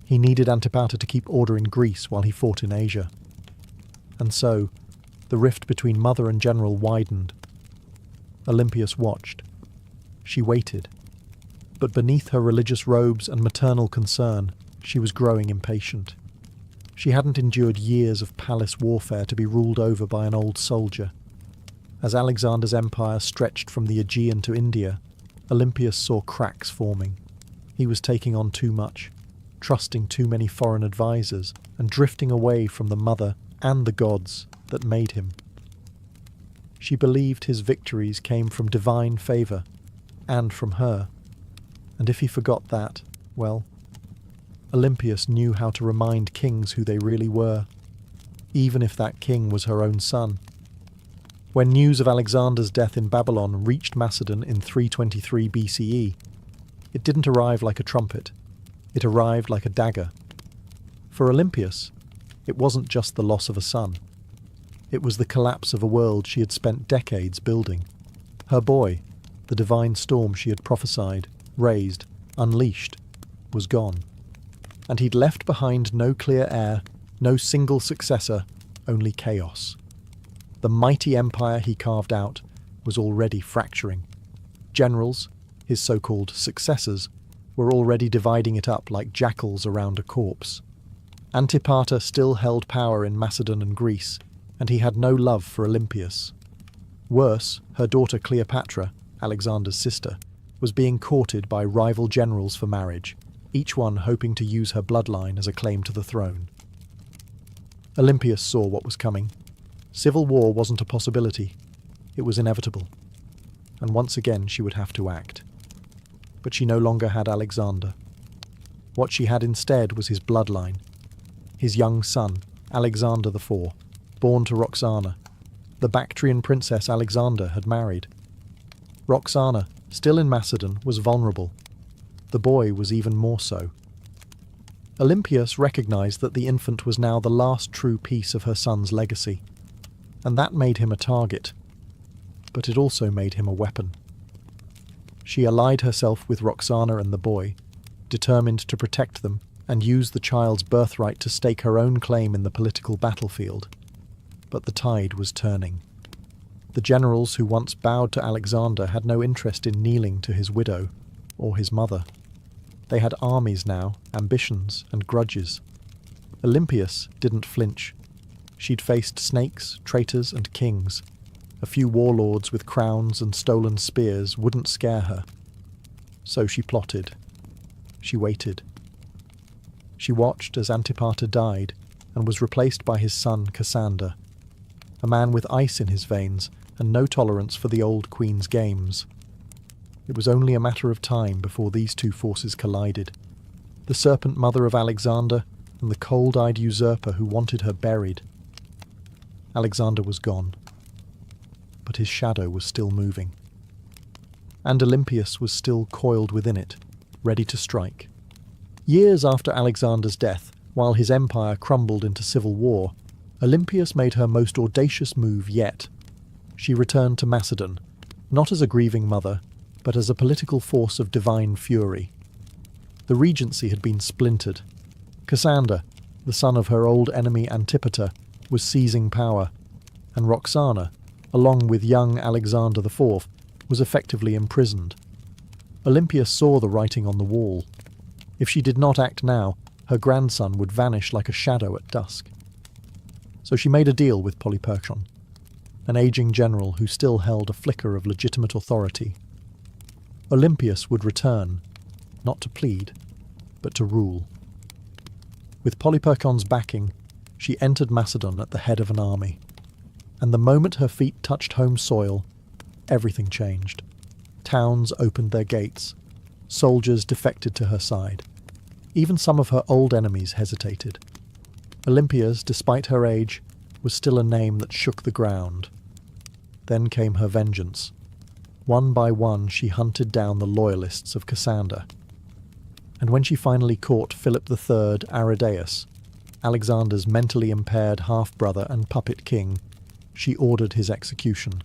He needed Antipater to keep order in Greece while he fought in Asia. And so, the rift between mother and general widened. Olympias watched. She waited. But beneath her religious robes and maternal concern, she was growing impatient. She hadn't endured years of palace warfare to be ruled over by an old soldier. As Alexander's empire stretched from the Aegean to India, Olympias saw cracks forming. He was taking on too much, trusting too many foreign advisors, and drifting away from the mother and the gods that made him. She believed his victories came from divine favour, and from her. And if he forgot that, well, Olympias knew how to remind kings who they really were, even if that king was her own son. When news of Alexander's death in Babylon reached Macedon in 323 BCE, it didn't arrive like a trumpet, it arrived like a dagger. For Olympias, it wasn't just the loss of a son. It was the collapse of a world she had spent decades building. Her boy, the divine storm she had prophesied, raised, unleashed, was gone. And he'd left behind no clear heir, no single successor, only chaos. The mighty empire he carved out was already fracturing. Generals, his so-called successors, were already dividing it up like jackals around a corpse. Antipater still held power in Macedon and Greece, and he had no love for Olympias. Worse, her daughter Cleopatra, Alexander's sister, was being courted by rival generals for marriage, each one hoping to use her bloodline as a claim to the throne. Olympias saw what was coming. Civil war wasn't a possibility. It was inevitable. And once again she would have to act. But she no longer had Alexander. What she had instead was his bloodline. His young son, Alexander IV, born to Roxana, the Bactrian princess Alexander had married. Roxana, still in Macedon, was vulnerable. The boy was even more so. Olympias recognized that the infant was now the last true piece of her son's legacy, and that made him a target, but it also made him a weapon. She allied herself with Roxana and the boy, determined to protect them and use the child's birthright to stake her own claim in the political battlefield. But the tide was turning. The generals who once bowed to Alexander had no interest in kneeling to his widow or his mother. They had armies now, ambitions and grudges. Olympias didn't flinch. She'd faced snakes, traitors and kings. A few warlords with crowns and stolen spears wouldn't scare her. So she plotted. She waited. She watched as Antipater died and was replaced by his son Cassander, a man with ice in his veins and no tolerance for the old queen's games. It was only a matter of time before these two forces collided. The serpent mother of Alexander and the cold-eyed usurper who wanted her buried. Alexander was gone, but his shadow was still moving. And Olympias was still coiled within it, ready to strike. Years after Alexander's death, while his empire crumbled into civil war, Olympias made her most audacious move yet. She returned to Macedon, not as a grieving mother, but as a political force of divine fury. The regency had been splintered. Cassander, the son of her old enemy Antipater, was seizing power, and Roxana, along with young Alexander IV, was effectively imprisoned. Olympias saw the writing on the wall. If she did not act now, her grandson would vanish like a shadow at dusk. So she made a deal with Polyperchon, an aging general who still held a flicker of legitimate authority. Olympias would return, not to plead, but to rule. With Polyperchon's backing, she entered Macedon at the head of an army. And the moment her feet touched home soil, everything changed. Towns opened their gates. Soldiers defected to her side. Even some of her old enemies hesitated. Olympias, despite her age, was still a name that shook the ground. Then came her vengeance. One by one she hunted down the loyalists of Cassander. And when she finally caught Philip III Aridaeus, Alexander's mentally impaired half-brother and puppet king, she ordered his execution.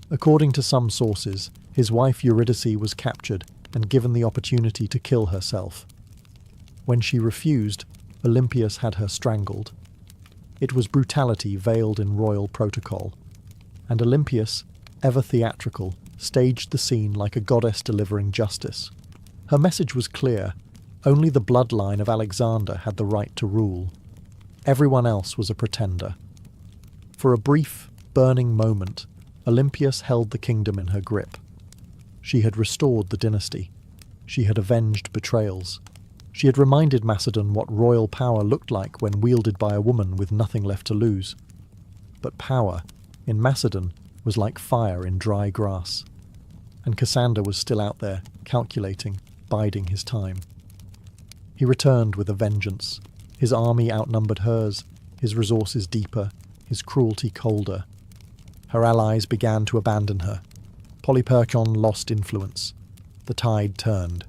According to some sources, his wife Eurydice was captured and given the opportunity to kill herself. When she refused, Olympias had her strangled. It was brutality veiled in royal protocol, and Olympias, ever theatrical, staged the scene like a goddess delivering justice. Her message was clear. Only the bloodline of Alexander had the right to rule. Everyone else was a pretender. For a brief, burning moment, Olympias held the kingdom in her grip. She had restored the dynasty. She had avenged betrayals. She had reminded Macedon what royal power looked like when wielded by a woman with nothing left to lose. But power, in Macedon, was like fire in dry grass. And Cassander was still out there, calculating, biding his time. He returned with a vengeance. His army outnumbered hers, his resources deeper, his cruelty colder. Her allies began to abandon her. Polyperchon lost influence. The tide turned.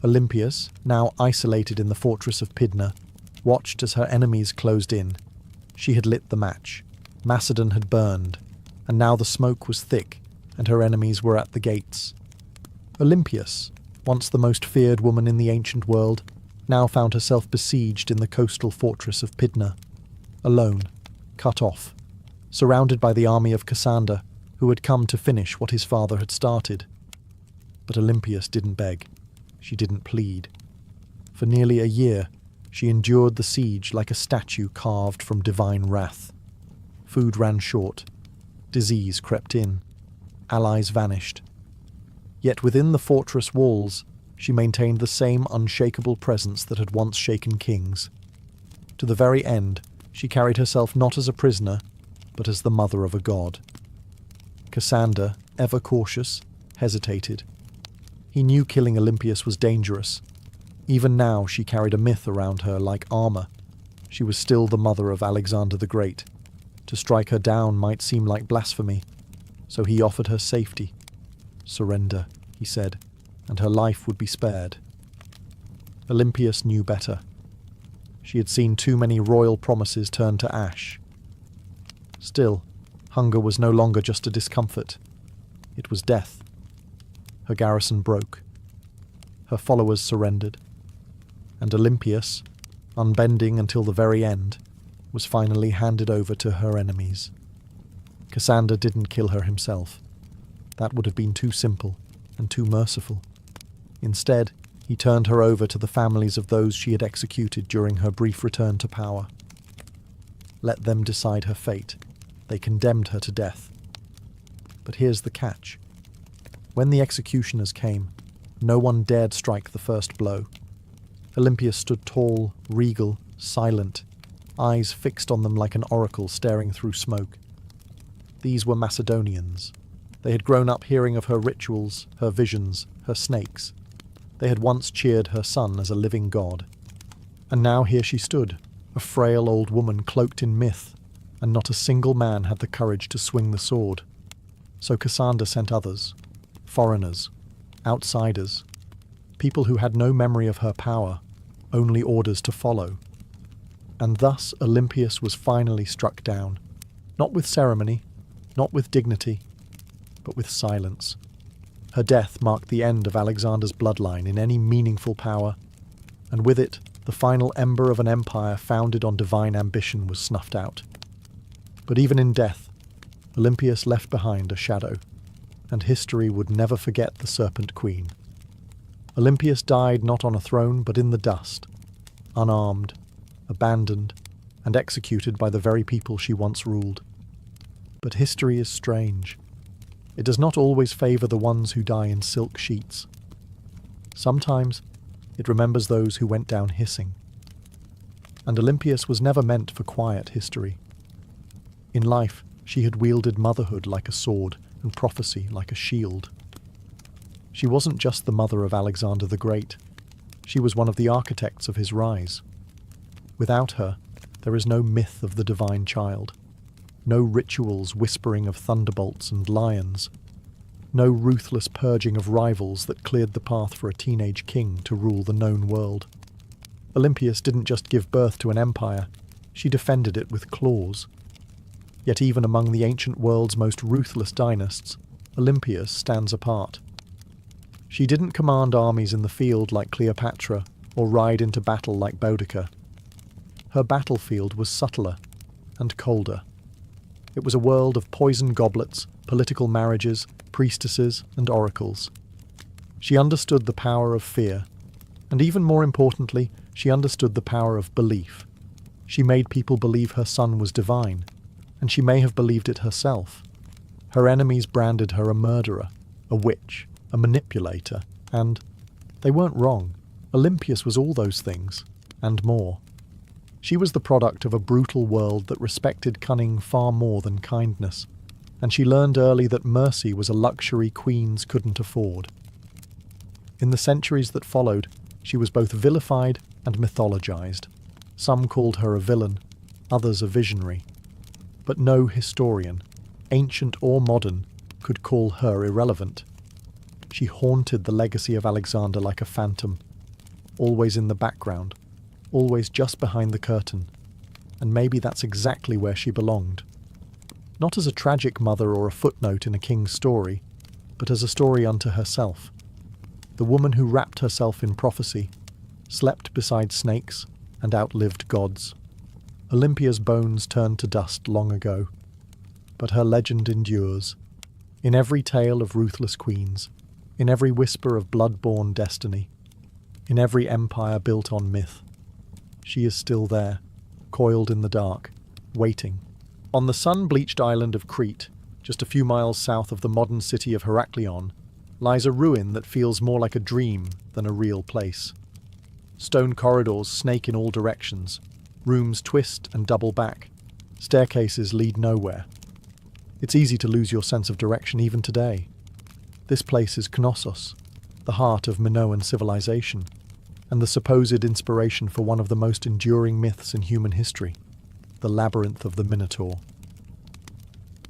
Olympias, now isolated in the fortress of Pydna, watched as her enemies closed in. She had lit the match. Macedon had burned, and now the smoke was thick, and her enemies were at the gates. Olympias, once the most feared woman in the ancient world, now found herself besieged in the coastal fortress of Pydna, alone, cut off, surrounded by the army of Cassander, who had come to finish what his father had started. But Olympias didn't beg. She didn't plead. For nearly a year, she endured the siege like a statue carved from divine wrath. Food ran short. Disease crept in. Allies vanished. Yet within the fortress walls, she maintained the same unshakable presence that had once shaken kings. To the very end, she carried herself not as a prisoner, but as the mother of a god. Cassander, ever cautious, hesitated. He knew killing Olympias was dangerous. Even now she carried a myth around her like armor. She was still the mother of Alexander the Great. To strike her down might seem like blasphemy, so he offered her safety. Surrender, he said, and her life would be spared. Olympias knew better. She had seen too many royal promises turn to ash. Still, hunger was no longer just a discomfort. It was death. Her garrison broke. Her followers surrendered. And Olympias, unbending until the very end, was finally handed over to her enemies. Cassander didn't kill her himself. That would have been too simple and too merciful. Instead, he turned her over to the families of those she had executed during her brief return to power. Let them decide her fate. They condemned her to death. But here's the catch. When the executioners came, no one dared strike the first blow. Olympias stood tall, regal, silent, eyes fixed on them like an oracle staring through smoke. These were Macedonians. They had grown up hearing of her rituals, her visions, her snakes. They had once cheered her son as a living god. And now here she stood, a frail old woman cloaked in myth, and not a single man had the courage to swing the sword. So Cassander sent others, foreigners, outsiders, people who had no memory of her power, only orders to follow. And thus Olympias was finally struck down, not with ceremony, not with dignity, but with silence. Her death marked the end of Alexander's bloodline in any meaningful power, and with it, the final ember of an empire founded on divine ambition was snuffed out. But even in death, Olympias left behind a shadow, and history would never forget the Serpent Queen. Olympias died not on a throne, but in the dust, unarmed, abandoned, and executed by the very people she once ruled. But history is strange. It does not always favour the ones who die in silk sheets. Sometimes it remembers those who went down hissing. And Olympias was never meant for quiet history. In life, she had wielded motherhood like a sword and prophecy like a shield. She wasn't just the mother of Alexander the Great. She was one of the architects of his rise. Without her, there is no myth of the divine child. No rituals whispering of thunderbolts and lions. No ruthless purging of rivals that cleared the path for a teenage king to rule the known world. Olympias didn't just give birth to an empire, she defended it with claws. Yet even among the ancient world's most ruthless dynasts, Olympias stands apart. She didn't command armies in the field like Cleopatra, or ride into battle like Boudicca. Her battlefield was subtler and colder. It was a world of poison goblets, political marriages, priestesses, and oracles. She understood the power of fear, and even more importantly, she understood the power of belief. She made people believe her son was divine, and she may have believed it herself. Her enemies branded her a murderer, a witch, a manipulator, and they weren't wrong. Olympias was all those things, and more. She was the product of a brutal world that respected cunning far more than kindness, and she learned early that mercy was a luxury queens couldn't afford. In the centuries that followed, she was both vilified and mythologized. Some called her a villain, others a visionary. But no historian, ancient or modern, could call her irrelevant. She haunted the legacy of Alexander like a phantom, always in the background, always just behind the curtain, and maybe that's exactly where she belonged. Not as a tragic mother or a footnote in a king's story, but as a story unto herself. The woman who wrapped herself in prophecy, slept beside snakes, and outlived gods. Olympia's bones turned to dust long ago, but her legend endures. In every tale of ruthless queens, in every whisper of blood-born destiny, in every empire built on myth, she is still there, coiled in the dark, waiting. On the sun-bleached island of Crete, just a few miles south of the modern city of Heraklion, lies a ruin that feels more like a dream than a real place. Stone corridors snake in all directions, rooms twist and double back, staircases lead nowhere. It's easy to lose your sense of direction even today. This place is Knossos, the heart of Minoan civilization, and the supposed inspiration for one of the most enduring myths in human history, the Labyrinth of the Minotaur.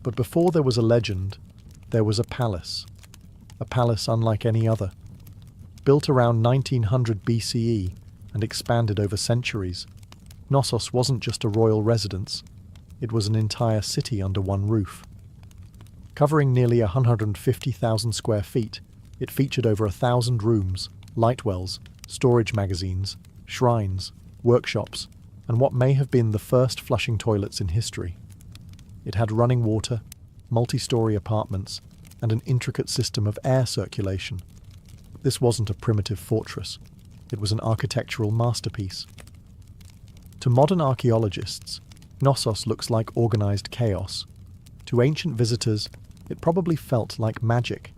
But before there was a legend, there was a palace unlike any other. Built around 1900 BCE and expanded over centuries, Knossos wasn't just a royal residence, it was an entire city under one roof. Covering nearly 150,000 square feet, it featured over 1,000 rooms, light wells, storage magazines, shrines, workshops, and what may have been the first flushing toilets in history. It had running water, multi-story apartments, and an intricate system of air circulation. This wasn't a primitive fortress. It was an architectural masterpiece. To modern archaeologists, Knossos looks like organized chaos. To ancient visitors, it probably felt like magic.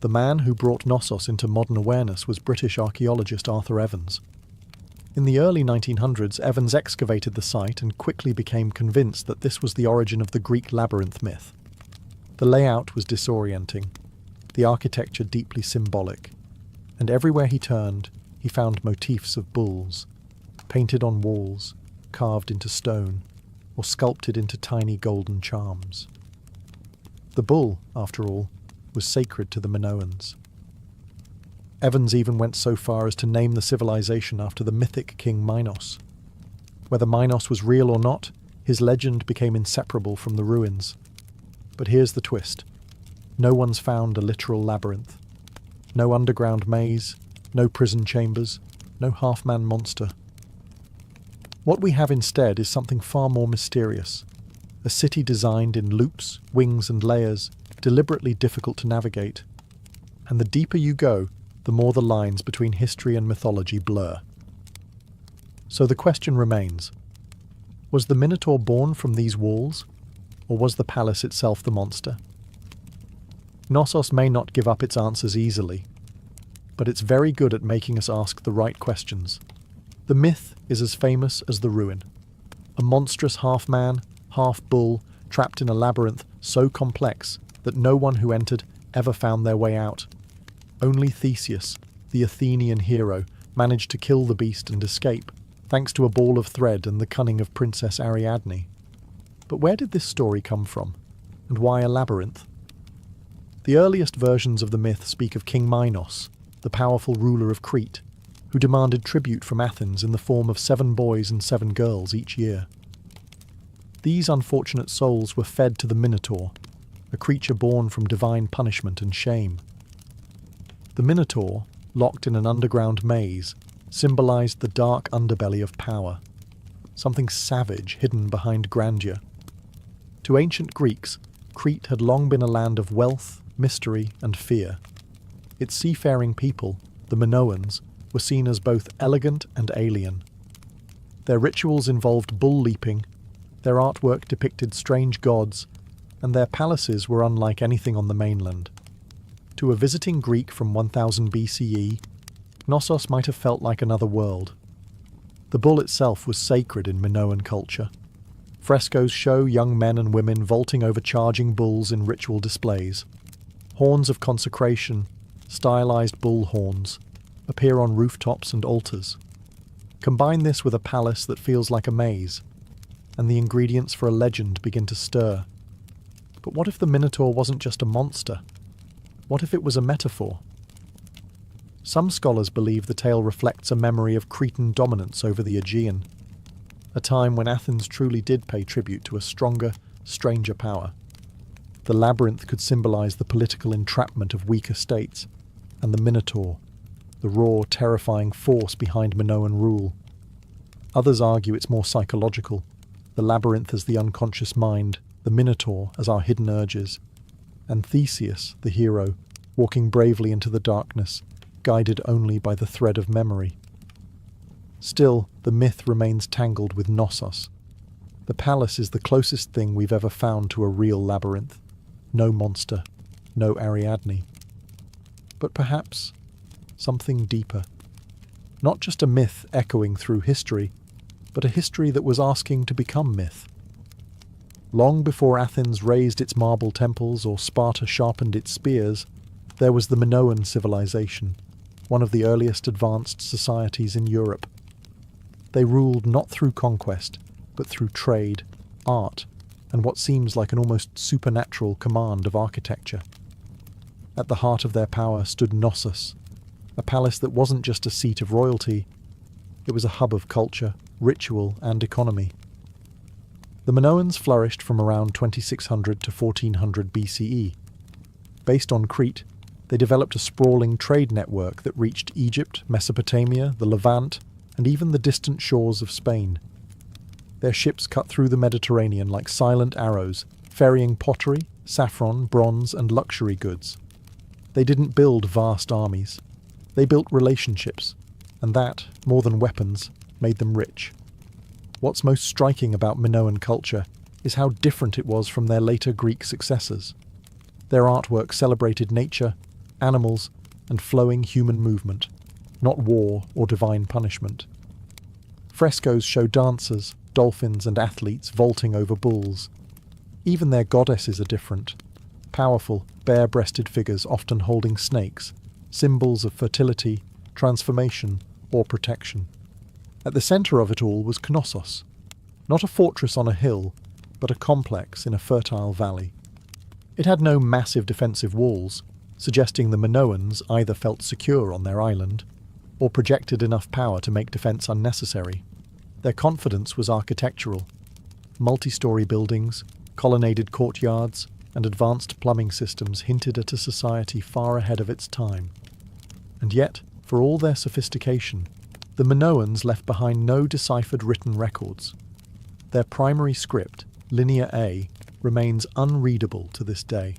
The man who brought Knossos into modern awareness was British archaeologist Arthur Evans. In the early 1900s, Evans excavated the site and quickly became convinced that this was the origin of the Greek labyrinth myth. The layout was disorienting, the architecture deeply symbolic, and everywhere he turned, he found motifs of bulls, painted on walls, carved into stone, or sculpted into tiny golden charms. The bull, after all, was sacred to the Minoans. Evans even went so far as to name the civilization after the mythic king Minos. Whether Minos was real or not, his legend became inseparable from the ruins. But here's the twist. No one's found a literal labyrinth. No underground maze, no prison chambers, no half-man monster. What we have instead is something far more mysterious. A city designed in loops, wings and layers, deliberately difficult to navigate. And the deeper you go, the more the lines between history and mythology blur. So the question remains, was the Minotaur born from these walls, or was the palace itself the monster? Knossos may not give up its answers easily, but it's very good at making us ask the right questions. The myth is as famous as the ruin. A monstrous half-man, half-bull, trapped in a labyrinth so complex that no one who entered ever found their way out. Only Theseus, the Athenian hero, managed to kill the beast and escape, thanks to a ball of thread and the cunning of Princess Ariadne. But where did this story come from? And why a labyrinth? The earliest versions of the myth speak of King Minos, the powerful ruler of Crete, who demanded tribute from Athens in the form of 7 boys and 7 girls each year. These unfortunate souls were fed to the Minotaur, a creature born from divine punishment and shame. The Minotaur, locked in an underground maze, symbolized the dark underbelly of power, something savage hidden behind grandeur. To ancient Greeks, Crete had long been a land of wealth, mystery, and fear. Its seafaring people, the Minoans, were seen as both elegant and alien. Their rituals involved bull leaping, their artwork depicted strange gods, and their palaces were unlike anything on the mainland. To a visiting Greek from 1000 BCE, Knossos might have felt like another world. The bull itself was sacred in Minoan culture. Frescoes show young men and women vaulting over charging bulls in ritual displays. Horns of consecration, stylized bull horns, appear on rooftops and altars. Combine this with a palace that feels like a maze, and the ingredients for a legend begin to stir. But what if the Minotaur wasn't just a monster? What if it was a metaphor? Some scholars believe the tale reflects a memory of Cretan dominance over the Aegean, a time when Athens truly did pay tribute to a stronger, stranger power. The labyrinth could symbolize the political entrapment of weaker states, and the Minotaur, the raw, terrifying force behind Minoan rule. Others argue it's more psychological, the labyrinth as the unconscious mind, the Minotaur as our hidden urges, and Theseus, the hero, walking bravely into the darkness, guided only by the thread of memory. Still, the myth remains tangled with Knossos. The palace is the closest thing we've ever found to a real labyrinth. No monster, no Ariadne. But perhaps something deeper. Not just a myth echoing through history, but a history that was asking to become myth. Long before Athens raised its marble temples or Sparta sharpened its spears, there was the Minoan civilization, one of the earliest advanced societies in Europe. They ruled not through conquest, but through trade, art, and what seems like an almost supernatural command of architecture. At the heart of their power stood Knossos, a palace that wasn't just a seat of royalty, it was a hub of culture, ritual, and economy. The Minoans flourished from around 2600 to 1400 BCE. Based on Crete, they developed a sprawling trade network that reached Egypt, Mesopotamia, the Levant, and even the distant shores of Spain. Their ships cut through the Mediterranean like silent arrows, ferrying pottery, saffron, bronze, and luxury goods. They didn't build vast armies. They built relationships, and that, more than weapons, made them rich. What's most striking about Minoan culture is how different it was from their later Greek successors. Their artwork celebrated nature, animals, and flowing human movement, not war or divine punishment. Frescoes show dancers, dolphins, and athletes vaulting over bulls. Even their goddesses are different. Powerful, bare-breasted figures often holding snakes, symbols of fertility, transformation, or protection. At the centre of it all was Knossos, not a fortress on a hill, but a complex in a fertile valley. It had no massive defensive walls, suggesting the Minoans either felt secure on their island, or projected enough power to make defence unnecessary. Their confidence was architectural. Multi-storey buildings, colonnaded courtyards, and advanced plumbing systems hinted at a society far ahead of its time. And yet, for all their sophistication, the Minoans left behind no deciphered written records. Their primary script, Linear A, remains unreadable to this day.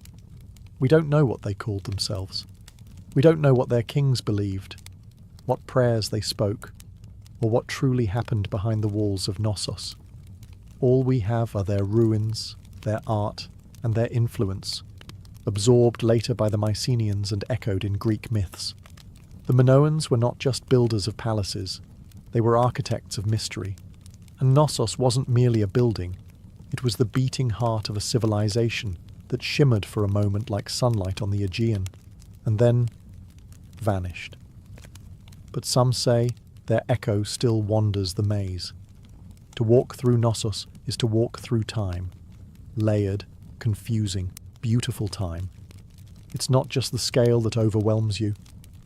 We don't know what they called themselves. We don't know what their kings believed, what prayers they spoke, or what truly happened behind the walls of Knossos. All we have are their ruins, their art, and their influence, absorbed later by the Mycenaeans and echoed in Greek myths. The Minoans were not just builders of palaces, they were architects of mystery. And Knossos wasn't merely a building, it was the beating heart of a civilization that shimmered for a moment like sunlight on the Aegean, and then vanished. But some say their echo still wanders the maze. To walk through Knossos is to walk through time, layered, confusing, beautiful time. It's not just the scale that overwhelms you,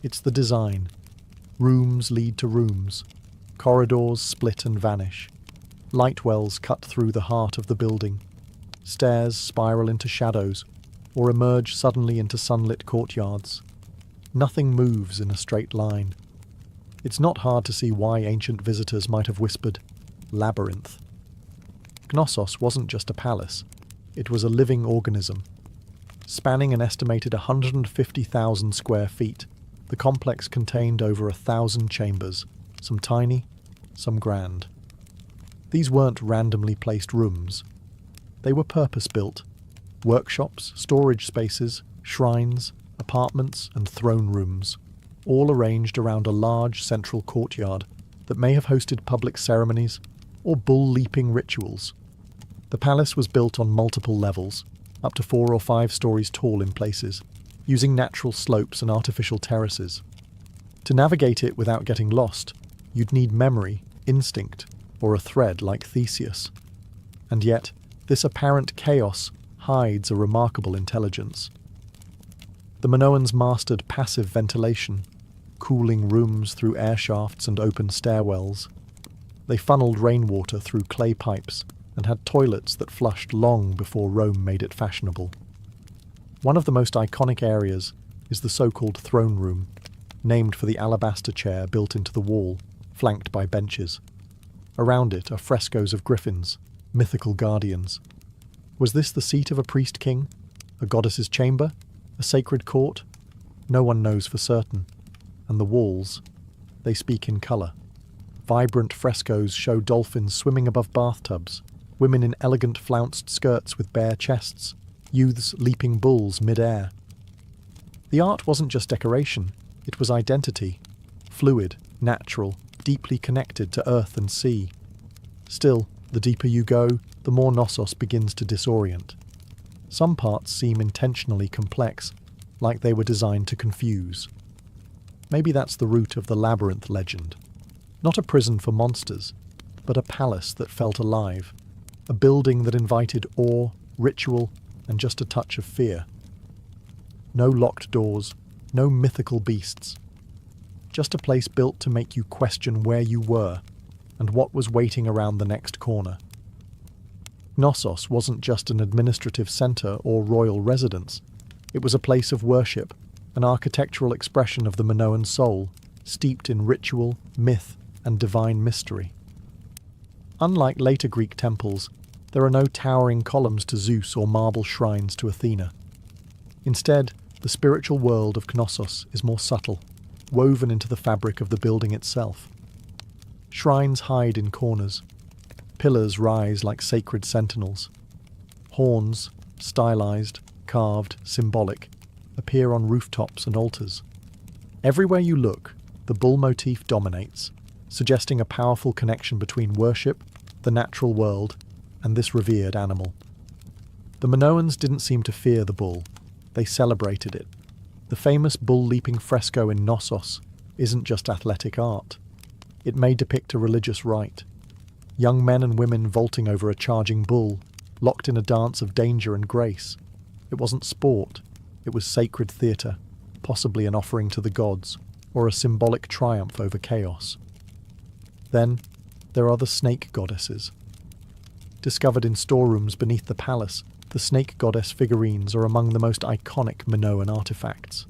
it's the design. Rooms lead to rooms. Corridors split and vanish. Light wells cut through the heart of the building. Stairs spiral into shadows, or emerge suddenly into sunlit courtyards. Nothing moves in a straight line. It's not hard to see why ancient visitors might have whispered, "Labyrinth." Knossos wasn't just a palace, it was a living organism. Spanning an estimated 150,000 square feet, the complex contained over 1,000 chambers, some tiny, some grand. These weren't randomly placed rooms. They were purpose-built. Workshops, storage spaces, shrines, apartments, and throne rooms, all arranged around a large central courtyard that may have hosted public ceremonies or bull-leaping rituals. The palace was built on multiple levels, up to 4 or 5 stories tall in places, using natural slopes and artificial terraces. To navigate it without getting lost, you'd need memory, instinct, or a thread like Theseus. And yet, this apparent chaos hides a remarkable intelligence. The Minoans mastered passive ventilation, cooling rooms through air shafts and open stairwells. They funneled rainwater through clay pipes and had toilets that flushed long before Rome made it fashionable. One of the most iconic areas is the so-called throne room, named for the alabaster chair built into the wall, flanked by benches. Around it are frescoes of griffins, mythical guardians. Was this the seat of a priest-king? A goddess's chamber? A sacred court? No one knows for certain. And the walls, they speak in colour. Vibrant frescoes show dolphins swimming above bathtubs, women in elegant flounced skirts with bare chests, youths leaping bulls mid-air. The art wasn't just decoration, it was identity, fluid, natural, deeply connected to earth and sea. Still, the deeper you go, the more Knossos begins to disorient. Some parts seem intentionally complex, like they were designed to confuse. Maybe that's the root of the labyrinth legend. Not a prison for monsters, but a palace that felt alive. A building that invited awe, ritual, and just a touch of fear. No locked doors, no mythical beasts. Just a place built to make you question where you were and what was waiting around the next corner. Knossos wasn't just an administrative centre or royal residence. It was a place of worship, an architectural expression of the Minoan soul, steeped in ritual, myth, and divine mystery. Unlike later Greek temples, there are no towering columns to Zeus or marble shrines to Athena. Instead, the spiritual world of Knossos is more subtle, woven into the fabric of the building itself. Shrines hide in corners. Pillars rise like sacred sentinels. Horns, stylized, carved, symbolic, appear on rooftops and altars. Everywhere you look, the bull motif dominates, suggesting a powerful connection between worship, the natural world, and this revered animal. The Minoans didn't seem to fear the bull. They celebrated it. The famous bull-leaping fresco in Knossos isn't just athletic art. It may depict a religious rite. Young men and women vaulting over a charging bull, locked in a dance of danger and grace. It wasn't sport. It was sacred theatre, possibly an offering to the gods, or a symbolic triumph over chaos. Then, there are the snake goddesses. Discovered in storerooms beneath the palace, the snake goddess figurines are among the most iconic Minoan artifacts.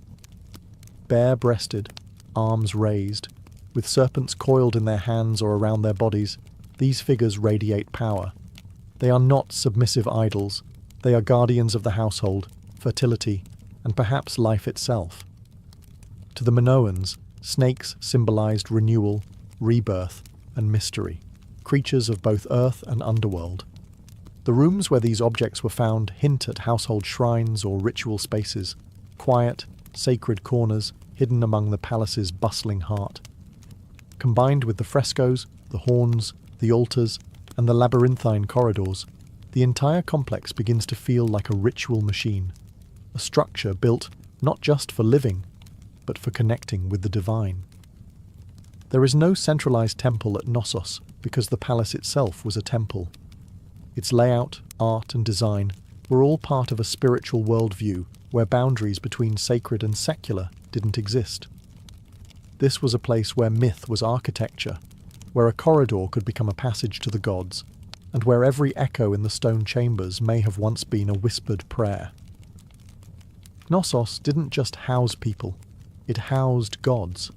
Bare-breasted, arms raised, with serpents coiled in their hands or around their bodies, these figures radiate power. They are not submissive idols. They are guardians of the household, fertility, and perhaps life itself. To the Minoans, snakes symbolized renewal, rebirth, and mystery, creatures of both earth and underworld. The rooms where these objects were found hint at household shrines or ritual spaces, quiet, sacred corners hidden among the palace's bustling heart. Combined with the frescoes, the horns, the altars, and the labyrinthine corridors, the entire complex begins to feel like a ritual machine, a structure built not just for living, but for connecting with the divine. There is no centralized temple at Knossos because the palace itself was a temple. Its layout, art, and design were all part of a spiritual worldview where boundaries between sacred and secular didn't exist. This was a place where myth was architecture, where a corridor could become a passage to the gods, and where every echo in the stone chambers may have once been a whispered prayer. Knossos didn't just house people, it housed gods.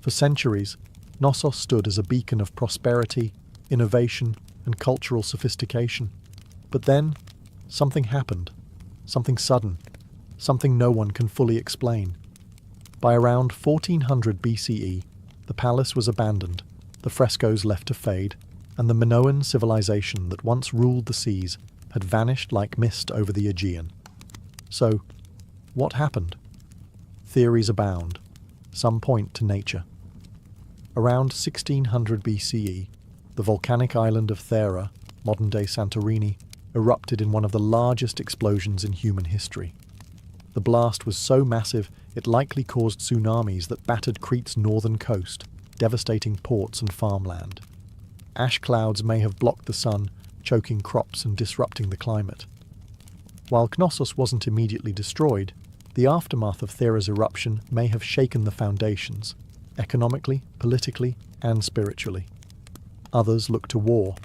For centuries, Knossos stood as a beacon of prosperity, innovation, and cultural sophistication. But then, something happened. Something sudden. Something no one can fully explain. By around 1400 BCE, the palace was abandoned, the frescoes left to fade, and the Minoan civilization that once ruled the seas had vanished like mist over the Aegean. So, what happened? Theories abound. Some point to nature. Around 1600 BCE, the volcanic island of Thera, modern-day Santorini, erupted in one of the largest explosions in human history. The blast was so massive it likely caused tsunamis that battered Crete's northern coast, devastating ports and farmland. Ash clouds may have blocked the sun, choking crops and disrupting the climate. While Knossos wasn't immediately destroyed, the aftermath of Thera's eruption may have shaken the foundations, economically, politically, and spiritually. Others look to war.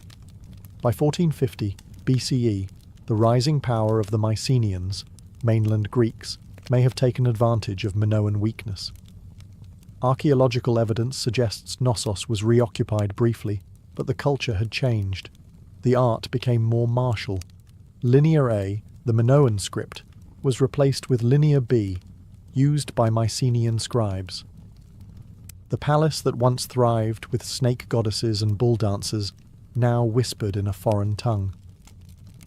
By 1450 BCE, the rising power of the Mycenaeans, mainland Greeks, may have taken advantage of Minoan weakness. Archaeological evidence suggests Knossos was reoccupied briefly, but the culture had changed. The art became more martial. Linear A, the Minoan script, was replaced with Linear B, used by Mycenaean scribes. The palace that once thrived with snake goddesses and bull dancers now whispered in a foreign tongue.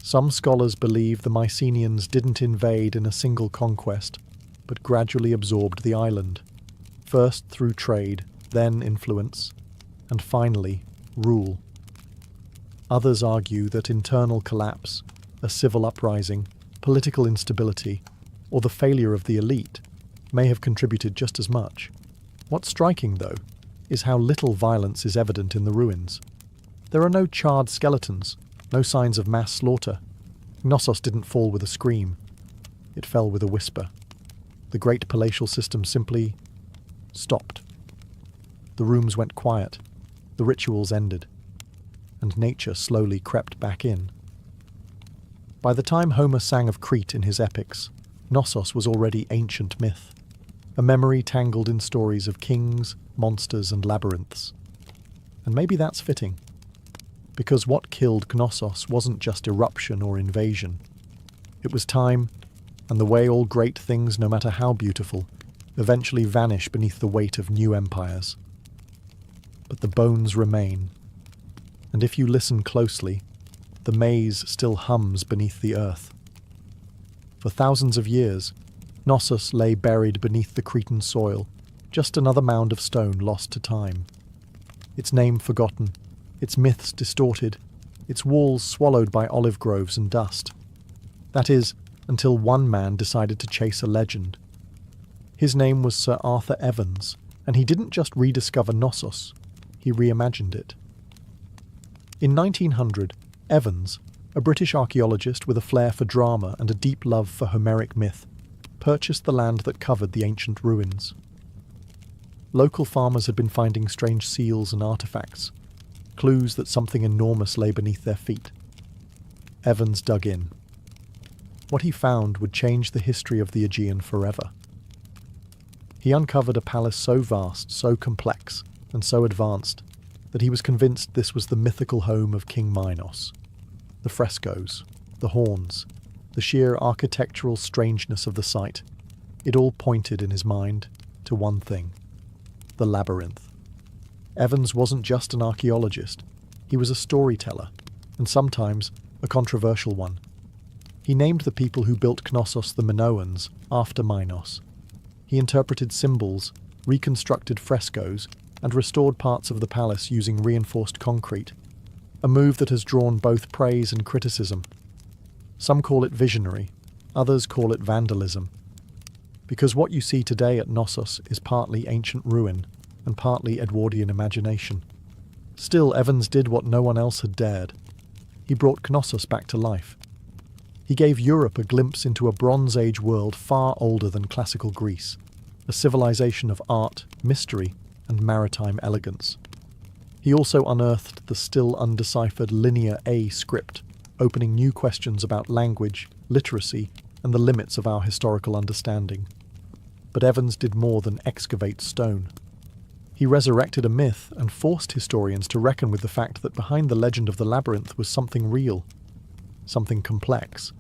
Some scholars believe the Mycenaeans didn't invade in a single conquest, but gradually absorbed the island, first through trade, then influence, and finally rule. Others argue that internal collapse, a civil uprising, political instability, or the failure of the elite may have contributed just as much. What's striking, though, is how little violence is evident in the ruins. There are no charred skeletons, no signs of mass slaughter. Knossos didn't fall with a scream. It fell with a whisper. The great palatial system simply stopped. The rooms went quiet, the rituals ended, and nature slowly crept back in. By the time Homer sang of Crete in his epics, Knossos was already ancient myth, a memory tangled in stories of kings, monsters, and labyrinths. And maybe that's fitting, because what killed Knossos wasn't just eruption or invasion. It was time, and the way all great things, no matter how beautiful, eventually vanish beneath the weight of new empires. But the bones remain, and if you listen closely, the maze still hums beneath the earth. For thousands of years, Knossos lay buried beneath the Cretan soil, just another mound of stone lost to time. Its name forgotten, its myths distorted, its walls swallowed by olive groves and dust. That is, until one man decided to chase a legend. His name was Sir Arthur Evans, and he didn't just rediscover Knossos, he reimagined it. In 1900, Evans, a British archaeologist with a flair for drama and a deep love for Homeric myth, purchased the land that covered the ancient ruins. Local farmers had been finding strange seals and artifacts, clues that something enormous lay beneath their feet. Evans dug in. What he found would change the history of the Aegean forever. He uncovered a palace so vast, so complex, and so advanced that he was convinced this was the mythical home of King Minos. The frescoes, the horns, the sheer architectural strangeness of the site, it all pointed in his mind to one thing: the labyrinth. Evans wasn't just an archaeologist, he was a storyteller, and sometimes a controversial one. He named the people who built Knossos the Minoans after Minos. He interpreted symbols, reconstructed frescoes, and restored parts of the palace using reinforced concrete, a move that has drawn both praise and criticism. Some call it visionary, others call it vandalism. Because what you see today at Knossos is partly ancient ruin and partly Edwardian imagination. Still, Evans did what no one else had dared. He brought Knossos back to life. He gave Europe a glimpse into a Bronze Age world far older than classical Greece, a civilization of art, mystery, and maritime elegance. He also unearthed the still undeciphered Linear A script, opening new questions about language, literacy, and the limits of our historical understanding. But Evans did more than excavate stone. He resurrected a myth and forced historians to reckon with the fact that behind the legend of the labyrinth was something real, something complex,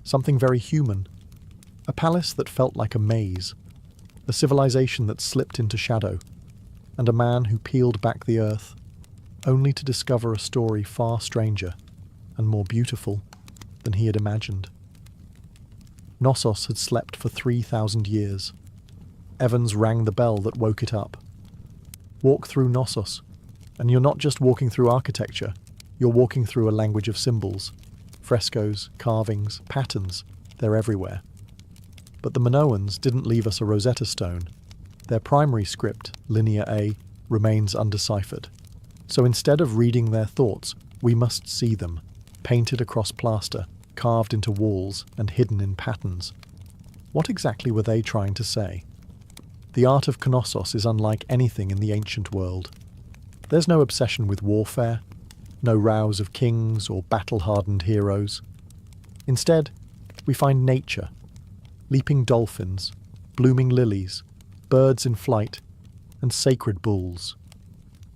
something very human. A palace that felt like a maze, a civilization that slipped into shadow, and a man who peeled back the earth, only to discover a story far stranger and more beautiful than he had imagined. Knossos had slept for 3,000 years. Evans rang the bell that woke it up. Walk through Knossos, and you're not just walking through architecture, you're walking through a language of symbols. Frescoes, carvings, patterns, they're everywhere. But the Minoans didn't leave us a Rosetta Stone. Their primary script, Linear A, remains undeciphered. So instead of reading their thoughts, we must see them, painted across plaster, carved into walls and hidden in patterns. What exactly were they trying to say? The art of Knossos is unlike anything in the ancient world. There's no obsession with warfare, no rows of kings or battle-hardened heroes. Instead, we find nature, leaping dolphins, blooming lilies, birds in flight, and sacred bulls.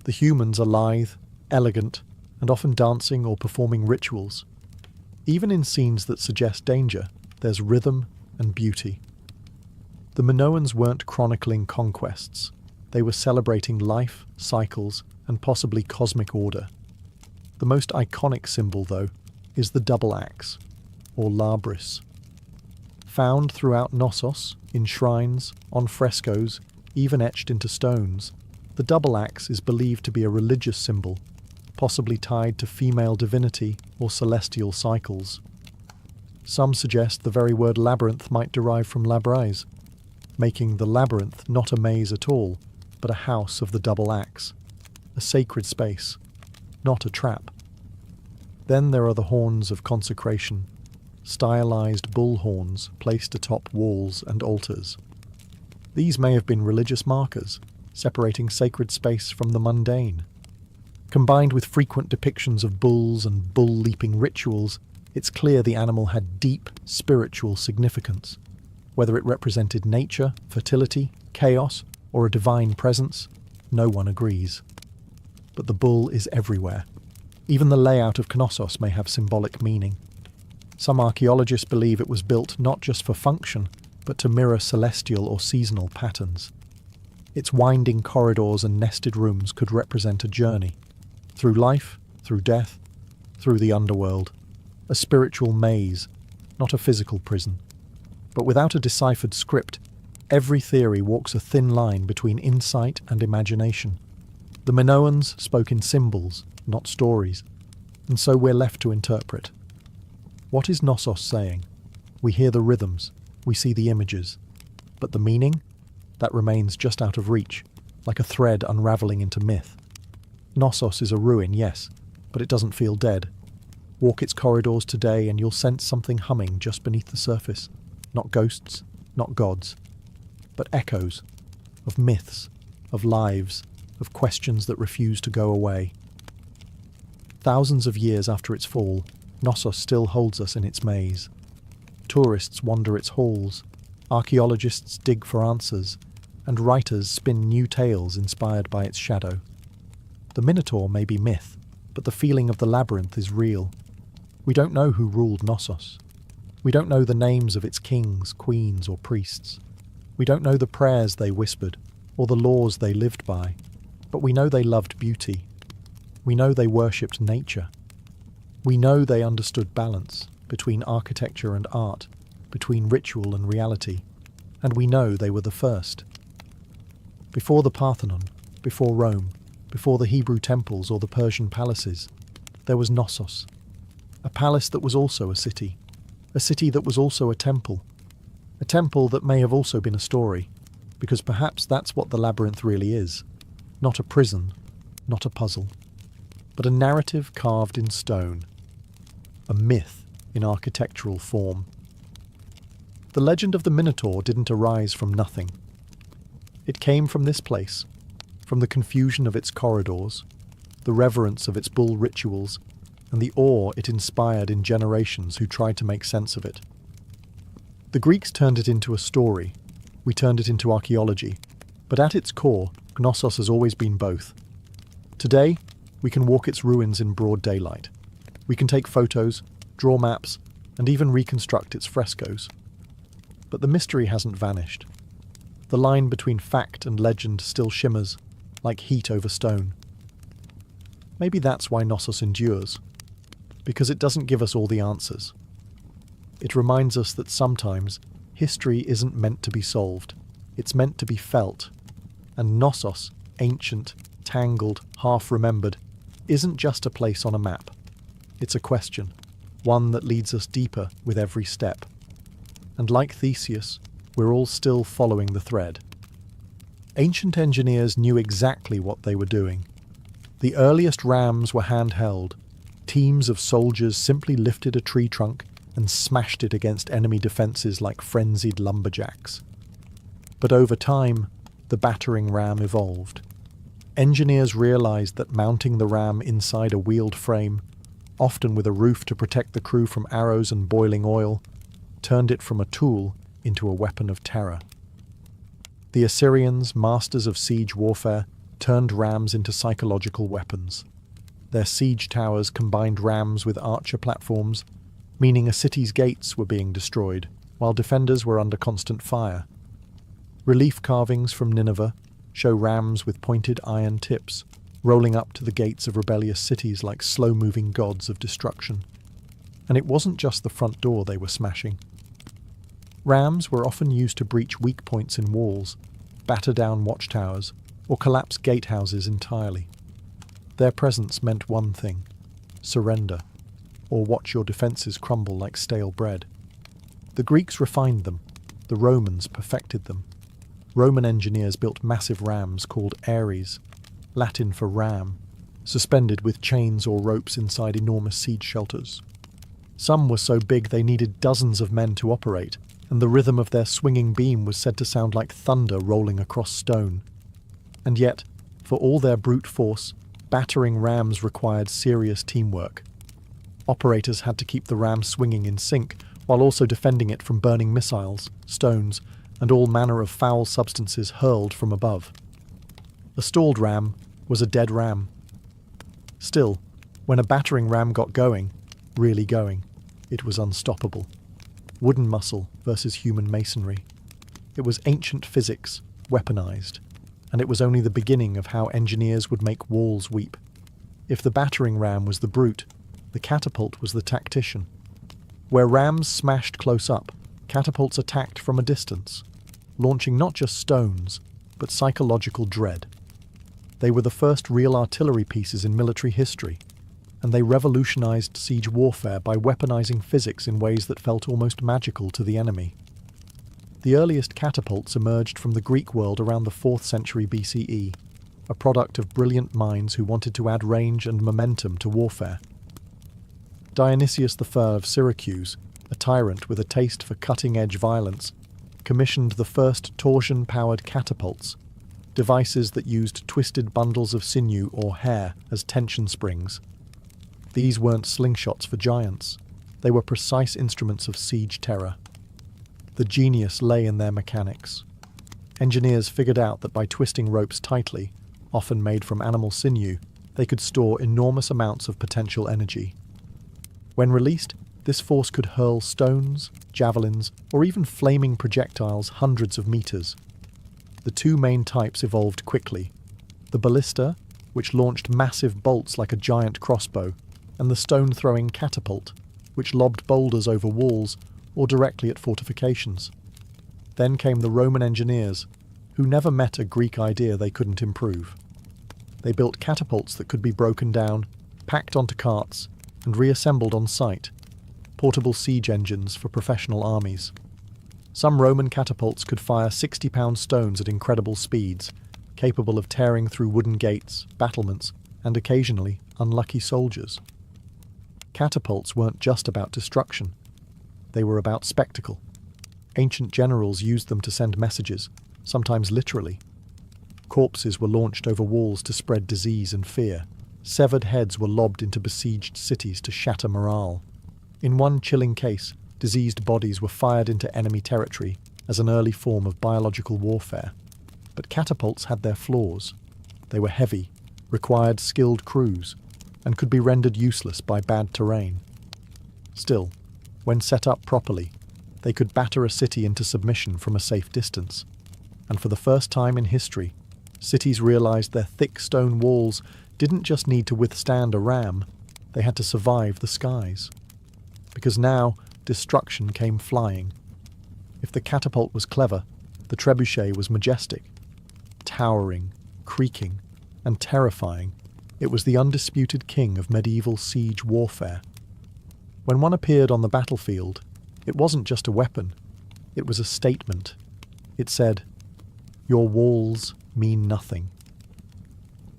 The humans are lithe, elegant, and often dancing or performing rituals. Even in scenes that suggest danger, there's rhythm and beauty. The Minoans weren't chronicling conquests. They were celebrating life, cycles, and possibly cosmic order. The most iconic symbol, though, is the double axe, or labris. Found throughout Knossos, in shrines, on frescoes, even etched into stones, the double axe is believed to be a religious symbol, possibly tied to female divinity or celestial cycles. Some suggest the very word labyrinth might derive from labrise, making the labyrinth not a maze at all, but a house of the double axe, a sacred space, not a trap. Then there are the horns of consecration, stylized bull horns placed atop walls and altars. These may have been religious markers, separating sacred space from the mundane. Combined with frequent depictions of bulls and bull-leaping rituals, it's clear the animal had deep spiritual significance. Whether it represented nature, fertility, chaos, or a divine presence, no one agrees. But the bull is everywhere. Even the layout of Knossos may have symbolic meaning. Some archaeologists believe it was built not just for function, but to mirror celestial or seasonal patterns. Its winding corridors and nested rooms could represent a journey. Through life, through death, through the underworld. A spiritual maze, not a physical prison. But without a deciphered script, every theory walks a thin line between insight and imagination. The Minoans spoke in symbols, not stories, and so we're left to interpret. What is Knossos saying? We hear the rhythms, we see the images, but the meaning? That remains just out of reach, like a thread unravelling into myth. Knossos is a ruin, yes, but it doesn't feel dead. Walk its corridors today and you'll sense something humming just beneath the surface. Not ghosts, not gods, but echoes of myths, of lives, of questions that refuse to go away. Thousands of years after its fall, Knossos still holds us in its maze. Tourists wander its halls, archaeologists dig for answers, and writers spin new tales inspired by its shadow. The Minotaur may be myth, but the feeling of the labyrinth is real. We don't know who ruled Knossos. We don't know the names of its kings, queens, or priests. We don't know the prayers they whispered, or the laws they lived by, but we know they loved beauty. We know they worshipped nature. We know they understood balance between architecture and art, between ritual and reality, and we know they were the first. Before the Parthenon, before Rome, before the Hebrew temples or the Persian palaces, there was Knossos, a palace that was also a city that was also a temple that may have also been a story, because perhaps that's what the labyrinth really is, not a prison, not a puzzle, but a narrative carved in stone, a myth in architectural form. The legend of the Minotaur didn't arise from nothing. It came from this place, from the confusion of its corridors, the reverence of its bull rituals, and the awe it inspired in generations who tried to make sense of it. The Greeks turned it into a story, we turned it into archaeology, but at its core, Knossos has always been both. Today, we can walk its ruins in broad daylight. We can take photos, draw maps, and even reconstruct its frescoes. But the mystery hasn't vanished. The line between fact and legend still shimmers, like heat over stone. Maybe that's why Knossos endures, because it doesn't give us all the answers. It reminds us that sometimes history isn't meant to be solved, it's meant to be felt. And Knossos, ancient, tangled, half-remembered, isn't just a place on a map. It's a question, one that leads us deeper with every step. And like Theseus, we're all still following the thread. Ancient engineers knew exactly what they were doing. The earliest rams were handheld. Teams of soldiers simply lifted a tree trunk and smashed it against enemy defences like frenzied lumberjacks. But over time, the battering ram evolved. Engineers realised that mounting the ram inside a wheeled frame, often with a roof to protect the crew from arrows and boiling oil, turned it from a tool into a weapon of terror. The Assyrians, masters of siege warfare, turned rams into psychological weapons. Their siege towers combined rams with archer platforms, meaning a city's gates were being destroyed, while defenders were under constant fire. Relief carvings from Nineveh show rams with pointed iron tips, rolling up to the gates of rebellious cities like slow-moving gods of destruction. And it wasn't just the front door they were smashing. Rams were often used to breach weak points in walls, batter down watchtowers, or collapse gatehouses entirely. Their presence meant one thing: surrender, or watch your defences crumble like stale bread. The Greeks refined them, the Romans perfected them. Roman engineers built massive rams called ares, Latin for ram, suspended with chains or ropes inside enormous siege shelters. Some were so big they needed dozens of men to operate, and the rhythm of their swinging beam was said to sound like thunder rolling across stone. And yet, for all their brute force, battering rams required serious teamwork. Operators had to keep the ram swinging in sync, while also defending it from burning missiles, stones, and all manner of foul substances hurled from above. A stalled ram was a dead ram. Still, when a battering ram got going, really going, it was unstoppable. Wooden muscle versus human masonry. It was ancient physics, weaponized, and it was only the beginning of how engineers would make walls weep. If the battering ram was the brute, the catapult was the tactician. Where rams smashed close up, catapults attacked from a distance, launching not just stones, but psychological dread. They were the first real artillery pieces in military history, and they revolutionized siege warfare by weaponizing physics in ways that felt almost magical to the enemy. The earliest catapults emerged from the Greek world around the 4th century BCE, a product of brilliant minds who wanted to add range and momentum to warfare. Dionysius I of Syracuse, a tyrant with a taste for cutting-edge violence, commissioned the first torsion-powered catapults, devices that used twisted bundles of sinew or hair as tension springs. These weren't slingshots for giants. They were precise instruments of siege terror. The genius lay in their mechanics. Engineers figured out that by twisting ropes tightly, often made from animal sinew, they could store enormous amounts of potential energy. When released, this force could hurl stones, javelins, or even flaming projectiles hundreds of meters. The two main types evolved quickly: the ballista, which launched massive bolts like a giant crossbow, and the stone-throwing catapult, which lobbed boulders over walls or directly at fortifications. Then came the Roman engineers, who never met a Greek idea they couldn't improve. They built catapults that could be broken down, packed onto carts, and reassembled on site, portable siege engines for professional armies. Some Roman catapults could fire 60-pound stones at incredible speeds, capable of tearing through wooden gates, battlements, and occasionally unlucky soldiers. Catapults weren't just about destruction. They were about spectacle. Ancient generals used them to send messages, sometimes literally. Corpses were launched over walls to spread disease and fear. Severed heads were lobbed into besieged cities to shatter morale. In one chilling case, diseased bodies were fired into enemy territory as an early form of biological warfare. But catapults had their flaws. They were heavy, required skilled crews, and could be rendered useless by bad terrain. Still, when set up properly, they could batter a city into submission from a safe distance. And for the first time in history, cities realized their thick stone walls didn't just need to withstand a ram, they had to survive the skies. Because now, destruction came flying. If the catapult was clever, the trebuchet was majestic. Towering, creaking, and terrifying, it was the undisputed king of medieval siege warfare. When one appeared on the battlefield, it wasn't just a weapon, it was a statement. It said, "Your walls mean nothing."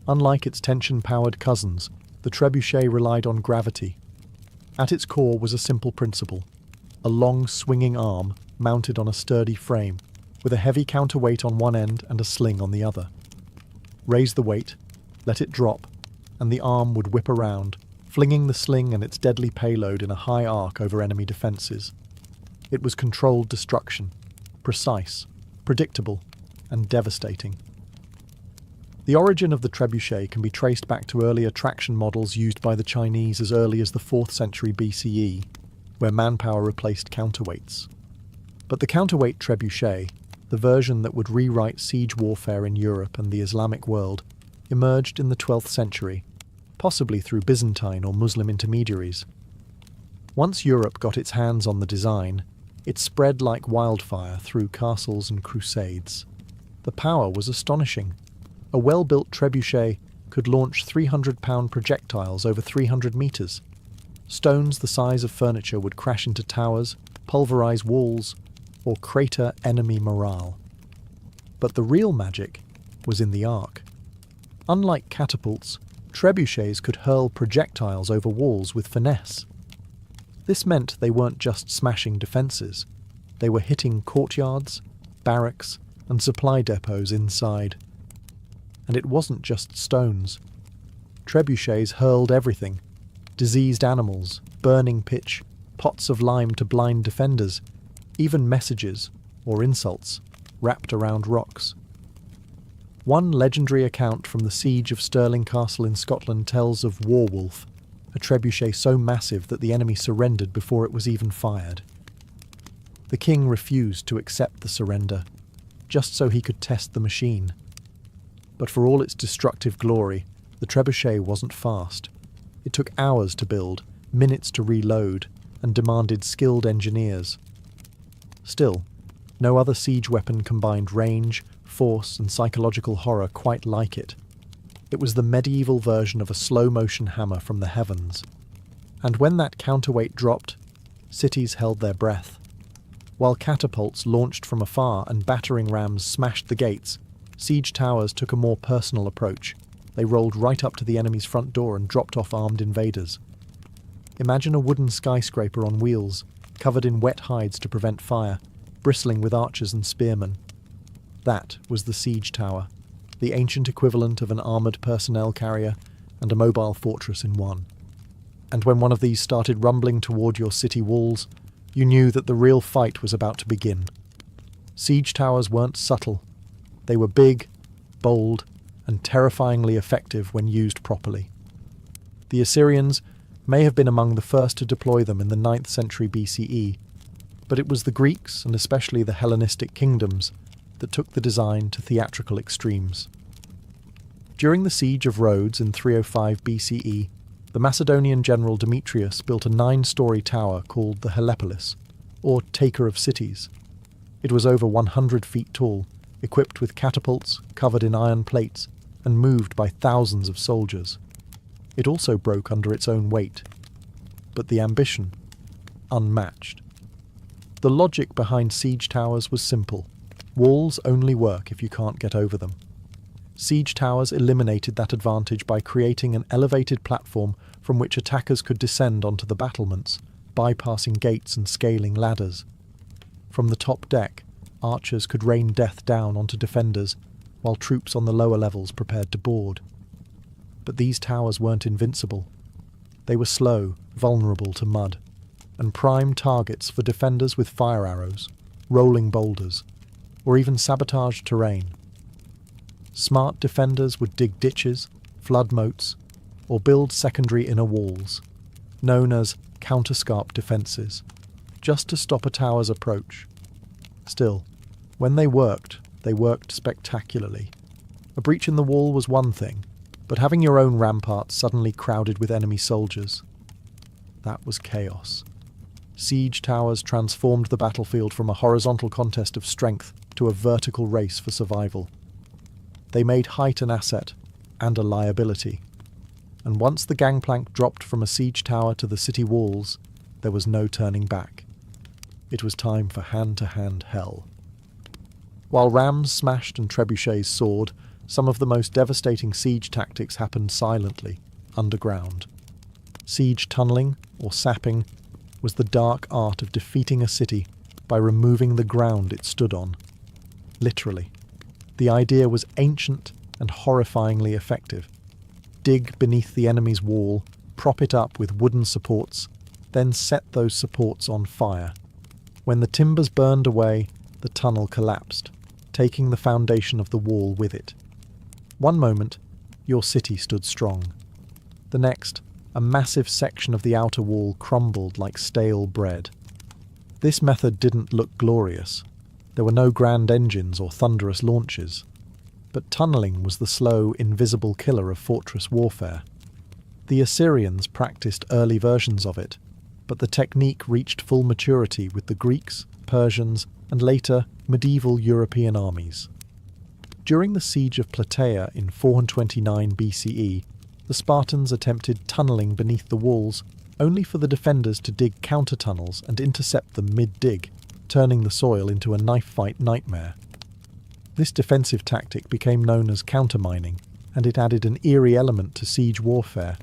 Unlike its tension-powered cousins, the trebuchet relied on gravity. At its core was a simple principle: a long swinging arm mounted on a sturdy frame, with a heavy counterweight on one end and a sling on the other. Raise the weight, let it drop, and the arm would whip around, flinging the sling and its deadly payload in a high arc over enemy defences. It was controlled destruction, precise, predictable, and devastating. The origin of the trebuchet can be traced back to earlier traction models used by the Chinese as early as the 4th century BCE, where manpower replaced counterweights. But the counterweight trebuchet, the version that would rewrite siege warfare in Europe and the Islamic world, emerged in the 12th century, possibly through Byzantine or Muslim intermediaries. Once Europe got its hands on the design, it spread like wildfire through castles and crusades. The power was astonishing. A well-built trebuchet could launch 300-pound projectiles over 300 metres. Stones the size of furniture would crash into towers, pulverise walls, or crater enemy morale. But the real magic was in the arc. Unlike catapults, trebuchets could hurl projectiles over walls with finesse. This meant they weren't just smashing defences. They were hitting courtyards, barracks, and supply depots inside. And it wasn't just stones. Trebuchets hurled everything: diseased animals, burning pitch, pots of lime to blind defenders, even messages, or insults, wrapped around rocks. One legendary account from the siege of Stirling Castle in Scotland tells of Warwolf, a trebuchet so massive that the enemy surrendered before it was even fired. The king refused to accept the surrender, just so he could test the machine. But for all its destructive glory, the trebuchet wasn't fast. It took hours to build, minutes to reload, and demanded skilled engineers. Still, no other siege weapon combined range, force, and psychological horror quite like it. It was the medieval version of a slow-motion hammer from the heavens. And when that counterweight dropped, cities held their breath. While catapults launched from afar and battering rams smashed the gates, siege towers took a more personal approach. They rolled right up to the enemy's front door and dropped off armed invaders. Imagine a wooden skyscraper on wheels, covered in wet hides to prevent fire, bristling with archers and spearmen. That was the siege tower, the ancient equivalent of an armoured personnel carrier and a mobile fortress in one. And when one of these started rumbling toward your city walls, you knew that the real fight was about to begin. Siege towers weren't subtle. They were big, bold, and terrifyingly effective when used properly. The Assyrians may have been among the first to deploy them in the 9th century BCE, but it was the Greeks, and especially the Hellenistic kingdoms, that took the design to theatrical extremes. During the siege of Rhodes in 305 BCE, the Macedonian general Demetrius built a 9-story tower called the Helepolis, or Taker of Cities. It was over 100 feet tall, equipped with catapults, covered in iron plates, and moved by thousands of soldiers. It also broke under its own weight. But the ambition, unmatched. The logic behind siege towers was simple. Walls only work if you can't get over them. Siege towers eliminated that advantage by creating an elevated platform from which attackers could descend onto the battlements, bypassing gates and scaling ladders. From the top deck, archers could rain death down onto defenders, while troops on the lower levels prepared to board. But these towers weren't invincible. They were slow, vulnerable to mud, and prime targets for defenders with fire arrows, rolling boulders, or even sabotaged terrain. Smart defenders would dig ditches, flood moats, or build secondary inner walls, known as counterscarp defences, just to stop a tower's approach. Still, when they worked spectacularly. A breach in the wall was one thing, but having your own ramparts suddenly crowded with enemy soldiers, that was chaos. Siege towers transformed the battlefield from a horizontal contest of strength to a vertical race for survival. They made height an asset and a liability, and once the gangplank dropped from a siege tower to the city walls, there was no turning back. It was time for hand-to-hand hell. While rams smashed and trebuchets soared, some of the most devastating siege tactics happened silently, underground. Siege tunnelling, or sapping, was the dark art of defeating a city by removing the ground it stood on. Literally. The idea was ancient and horrifyingly effective. Dig beneath the enemy's wall, prop it up with wooden supports, then set those supports on fire. When the timbers burned away, the tunnel collapsed, taking the foundation of the wall with it. One moment, your city stood strong. The next, a massive section of the outer wall crumbled like stale bread. This method didn't look glorious. There were no grand engines or thunderous launches. But tunnelling was the slow, invisible killer of fortress warfare. The Assyrians practiced early versions of it, but the technique reached full maturity with the Greeks, Persians, and later medieval European armies. During the siege of Plataea in 429 BCE, the Spartans attempted tunnelling beneath the walls, only for the defenders to dig counter-tunnels and intercept them mid-dig, turning the soil into a knife-fight nightmare. This defensive tactic became known as countermining, and it added an eerie element to siege warfare.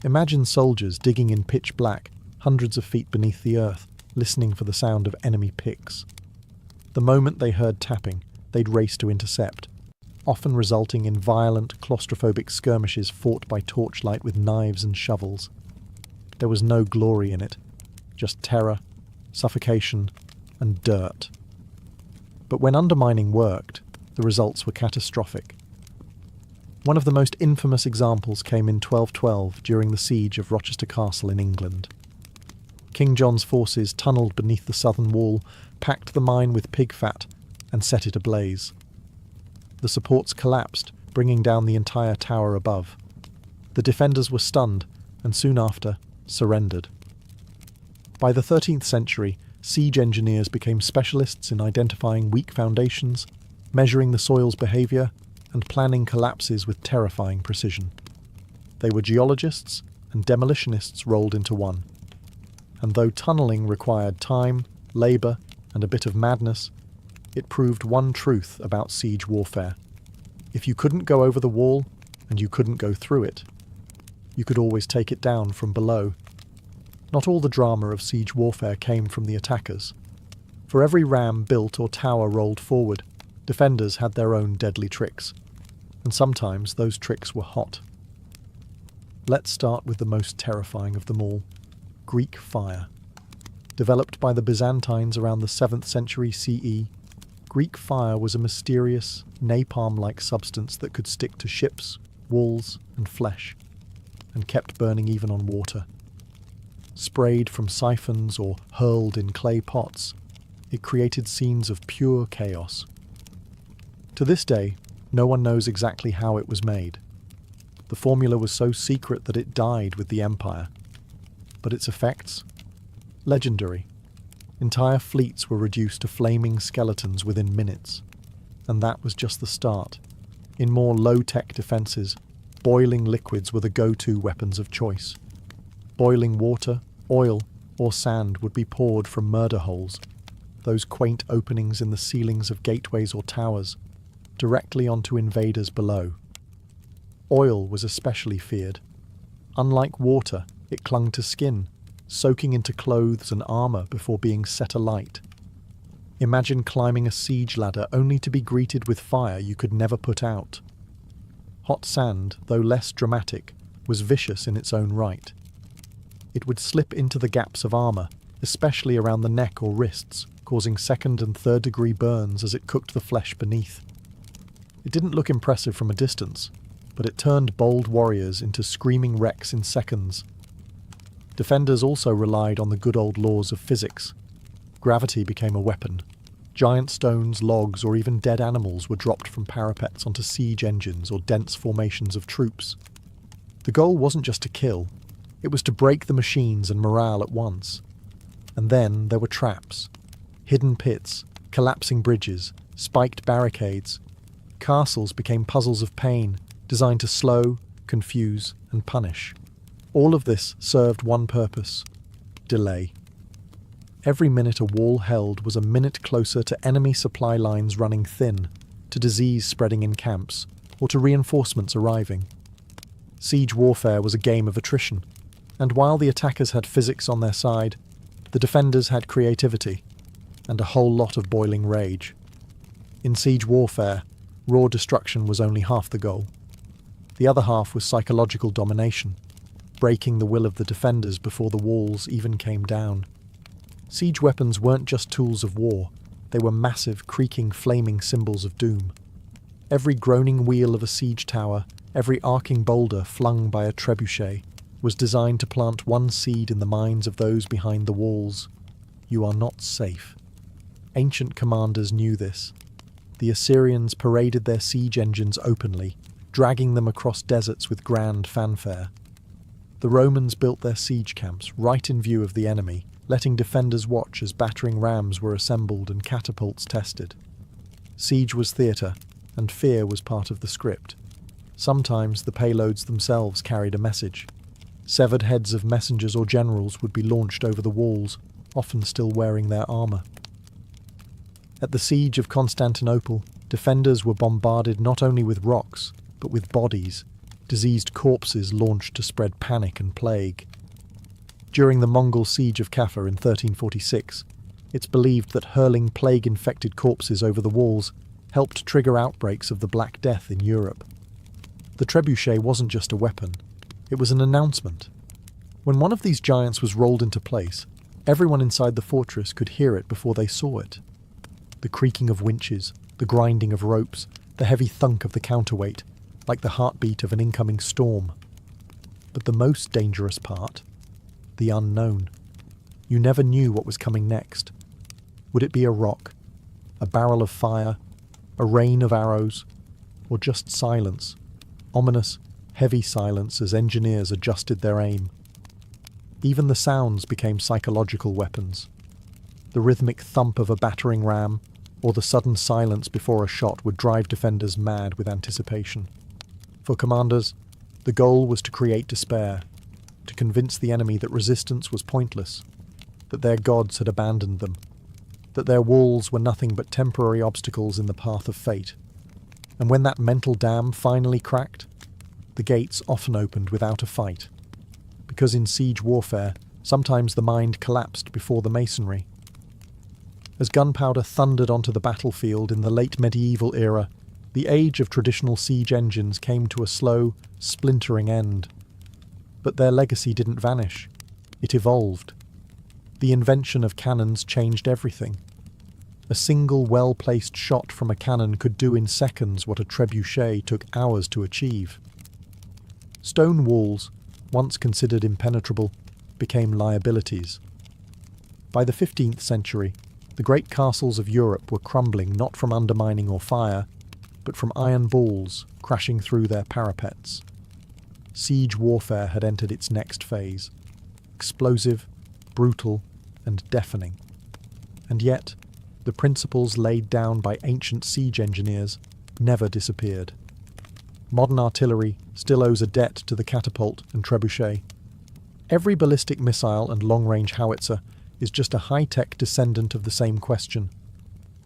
Imagine soldiers digging in pitch black, hundreds of feet beneath the earth, listening for the sound of enemy picks. The moment they heard tapping, they'd race to intercept, often resulting in violent, claustrophobic skirmishes fought by torchlight with knives and shovels. There was no glory in it, just terror, suffocation, and dirt. But when undermining worked, the results were catastrophic. One of the most infamous examples came in 1212 during the siege of Rochester Castle in England. King John's forces tunnelled beneath the southern wall, packed the mine with pig fat, and set it ablaze. The supports collapsed, bringing down the entire tower above. The defenders were stunned, and soon after, surrendered. By the 13th century, siege engineers became specialists in identifying weak foundations, measuring the soil's behaviour, and planning collapses with terrifying precision. They were geologists and demolitionists rolled into one. And though tunnelling required time, labour, and a bit of madness, it proved one truth about siege warfare. If you couldn't go over the wall, and you couldn't go through it, you could always take it down from below. Not all the drama of siege warfare came from the attackers. For every ram built or tower rolled forward, defenders had their own deadly tricks, and sometimes those tricks were hot. Let's start with the most terrifying of them all, Greek fire. Developed by the Byzantines around the 7th century CE, Greek fire was a mysterious, napalm-like substance that could stick to ships, walls, and flesh, and kept burning even on water. Sprayed from siphons or hurled in clay pots, it created scenes of pure chaos. To this day, no one knows exactly how it was made. The formula was so secret that it died with the empire. But its effects? Legendary. Entire fleets were reduced to flaming skeletons within minutes. And that was just the start. In more low-tech defences, boiling liquids were the go-to weapons of choice. Boiling water, oil, or sand would be poured from murder holes, those quaint openings in the ceilings of gateways or towers, directly onto invaders below. Oil was especially feared. Unlike water, it clung to skin, soaking into clothes and armour before being set alight. Imagine climbing a siege ladder only to be greeted with fire you could never put out. Hot sand, though less dramatic, was vicious in its own right. It would slip into the gaps of armour, especially around the neck or wrists, causing second and third degree burns as it cooked the flesh beneath. It didn't look impressive from a distance, but it turned bold warriors into screaming wrecks in seconds. Defenders also relied on the good old laws of physics. Gravity became a weapon. Giant stones, logs, or even dead animals were dropped from parapets onto siege engines or dense formations of troops. The goal wasn't just to kill, it was to break the machines and morale at once. And then there were traps. Hidden pits, collapsing bridges, spiked barricades. Castles became puzzles of pain, designed to slow, confuse, and punish. All of this served one purpose: delay. Every minute a wall held was a minute closer to enemy supply lines running thin, to disease spreading in camps, or to reinforcements arriving. Siege warfare was a game of attrition, and while the attackers had physics on their side, The defenders had creativity, and a whole lot of boiling rage. In siege warfare, raw destruction was only half the goal. The other half was psychological domination, breaking the will of the defenders before the walls even came down. Siege weapons weren't just tools of war, they were massive, creaking, flaming symbols of doom. Every groaning wheel of a siege tower, every arcing boulder flung by a trebuchet, was designed to plant one seed in the minds of those behind the walls. You are not safe. Ancient commanders knew this. The Assyrians paraded their siege engines openly, dragging them across deserts with grand fanfare. The Romans built their siege camps right in view of the enemy, letting defenders watch as battering rams were assembled and catapults tested. Siege was theatre, and fear was part of the script. Sometimes the payloads themselves carried a message. Severed heads of messengers or generals would be launched over the walls, often still wearing their armour. At the siege of Constantinople, defenders were bombarded not only with rocks, but with bodies, diseased corpses launched to spread panic and plague. During the Mongol siege of Kaffa in 1346, it's believed that hurling plague-infected corpses over the walls helped trigger outbreaks of the Black Death in Europe. The trebuchet wasn't just a weapon, it was an announcement. When one of these giants was rolled into place, everyone inside the fortress could hear it before they saw it. The creaking of winches, the grinding of ropes, the heavy thunk of the counterweight, like the heartbeat of an incoming storm. But the most dangerous part, the unknown. You never knew what was coming next. Would it be a rock, a barrel of fire, a rain of arrows, or just silence, ominous, heavy silence as engineers adjusted their aim? Even the sounds became psychological weapons. The rhythmic thump of a battering ram, or the sudden silence before a shot would drive defenders mad with anticipation. For commanders, the goal was to create despair, to convince the enemy that resistance was pointless, that their gods had abandoned them, that their walls were nothing but temporary obstacles in the path of fate. And when that mental dam finally cracked, the gates often opened without a fight, because in siege warfare, sometimes the mind collapsed before the masonry. As gunpowder thundered onto the battlefield in the late medieval era, the age of traditional siege engines came to a slow, splintering end. But their legacy didn't vanish. It evolved. The invention of cannons changed everything. A single well-placed shot from a cannon could do in seconds what a trebuchet took hours to achieve. Stone walls, once considered impenetrable, became liabilities. By the 15th century, the great castles of Europe were crumbling not from undermining or fire, but from iron balls crashing through their parapets. Siege warfare had entered its next phase, explosive, brutal, and deafening. And yet, the principles laid down by ancient siege engineers never disappeared. Modern artillery still owes a debt to the catapult and trebuchet. Every ballistic missile and long-range howitzer is just a high-tech descendant of the same question.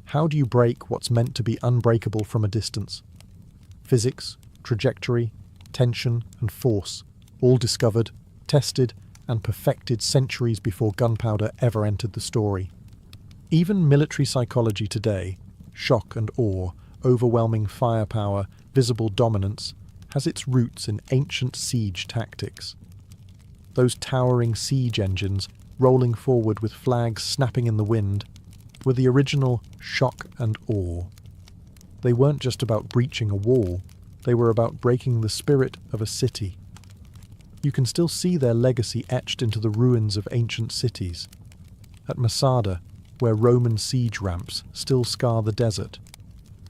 How do you break what's meant to be unbreakable from a distance? Physics, trajectory, tension, and force, all discovered, tested, and perfected centuries before gunpowder ever entered the story. Even military psychology today, shock and awe, overwhelming firepower, visible dominance, has its roots in ancient siege tactics. Those towering siege engines, rolling forward with flags snapping in the wind, were the original shock and awe. They weren't just about breaching a wall, they were about breaking the spirit of a city. You can still see their legacy etched into the ruins of ancient cities. At Masada, where Roman siege ramps still scar the desert.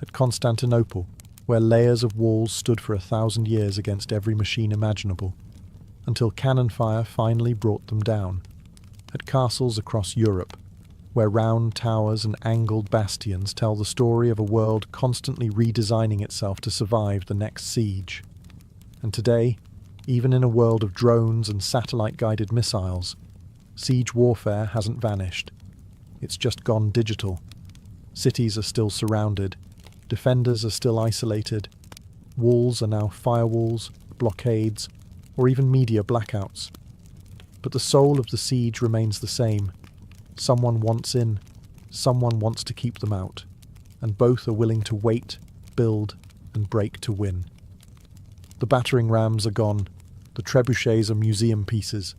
At Constantinople, where layers of walls stood for 1,000 years against every machine imaginable, until cannon fire finally brought them down. At castles across Europe, where round towers and angled bastions tell the story of a world constantly redesigning itself to survive the next siege. And today, even in a world of drones and satellite-guided missiles, siege warfare hasn't vanished. It's just gone digital. Cities are still surrounded, defenders are still isolated, walls are now firewalls, blockades, or even media blackouts. But the soul of the siege remains the same, Someone wants in, someone wants to keep them out, and both are willing to wait, build, and break to win. The battering rams are gone, the trebuchets are museum pieces,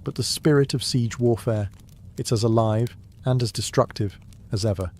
but the spirit of siege warfare, it's as alive and as destructive as ever.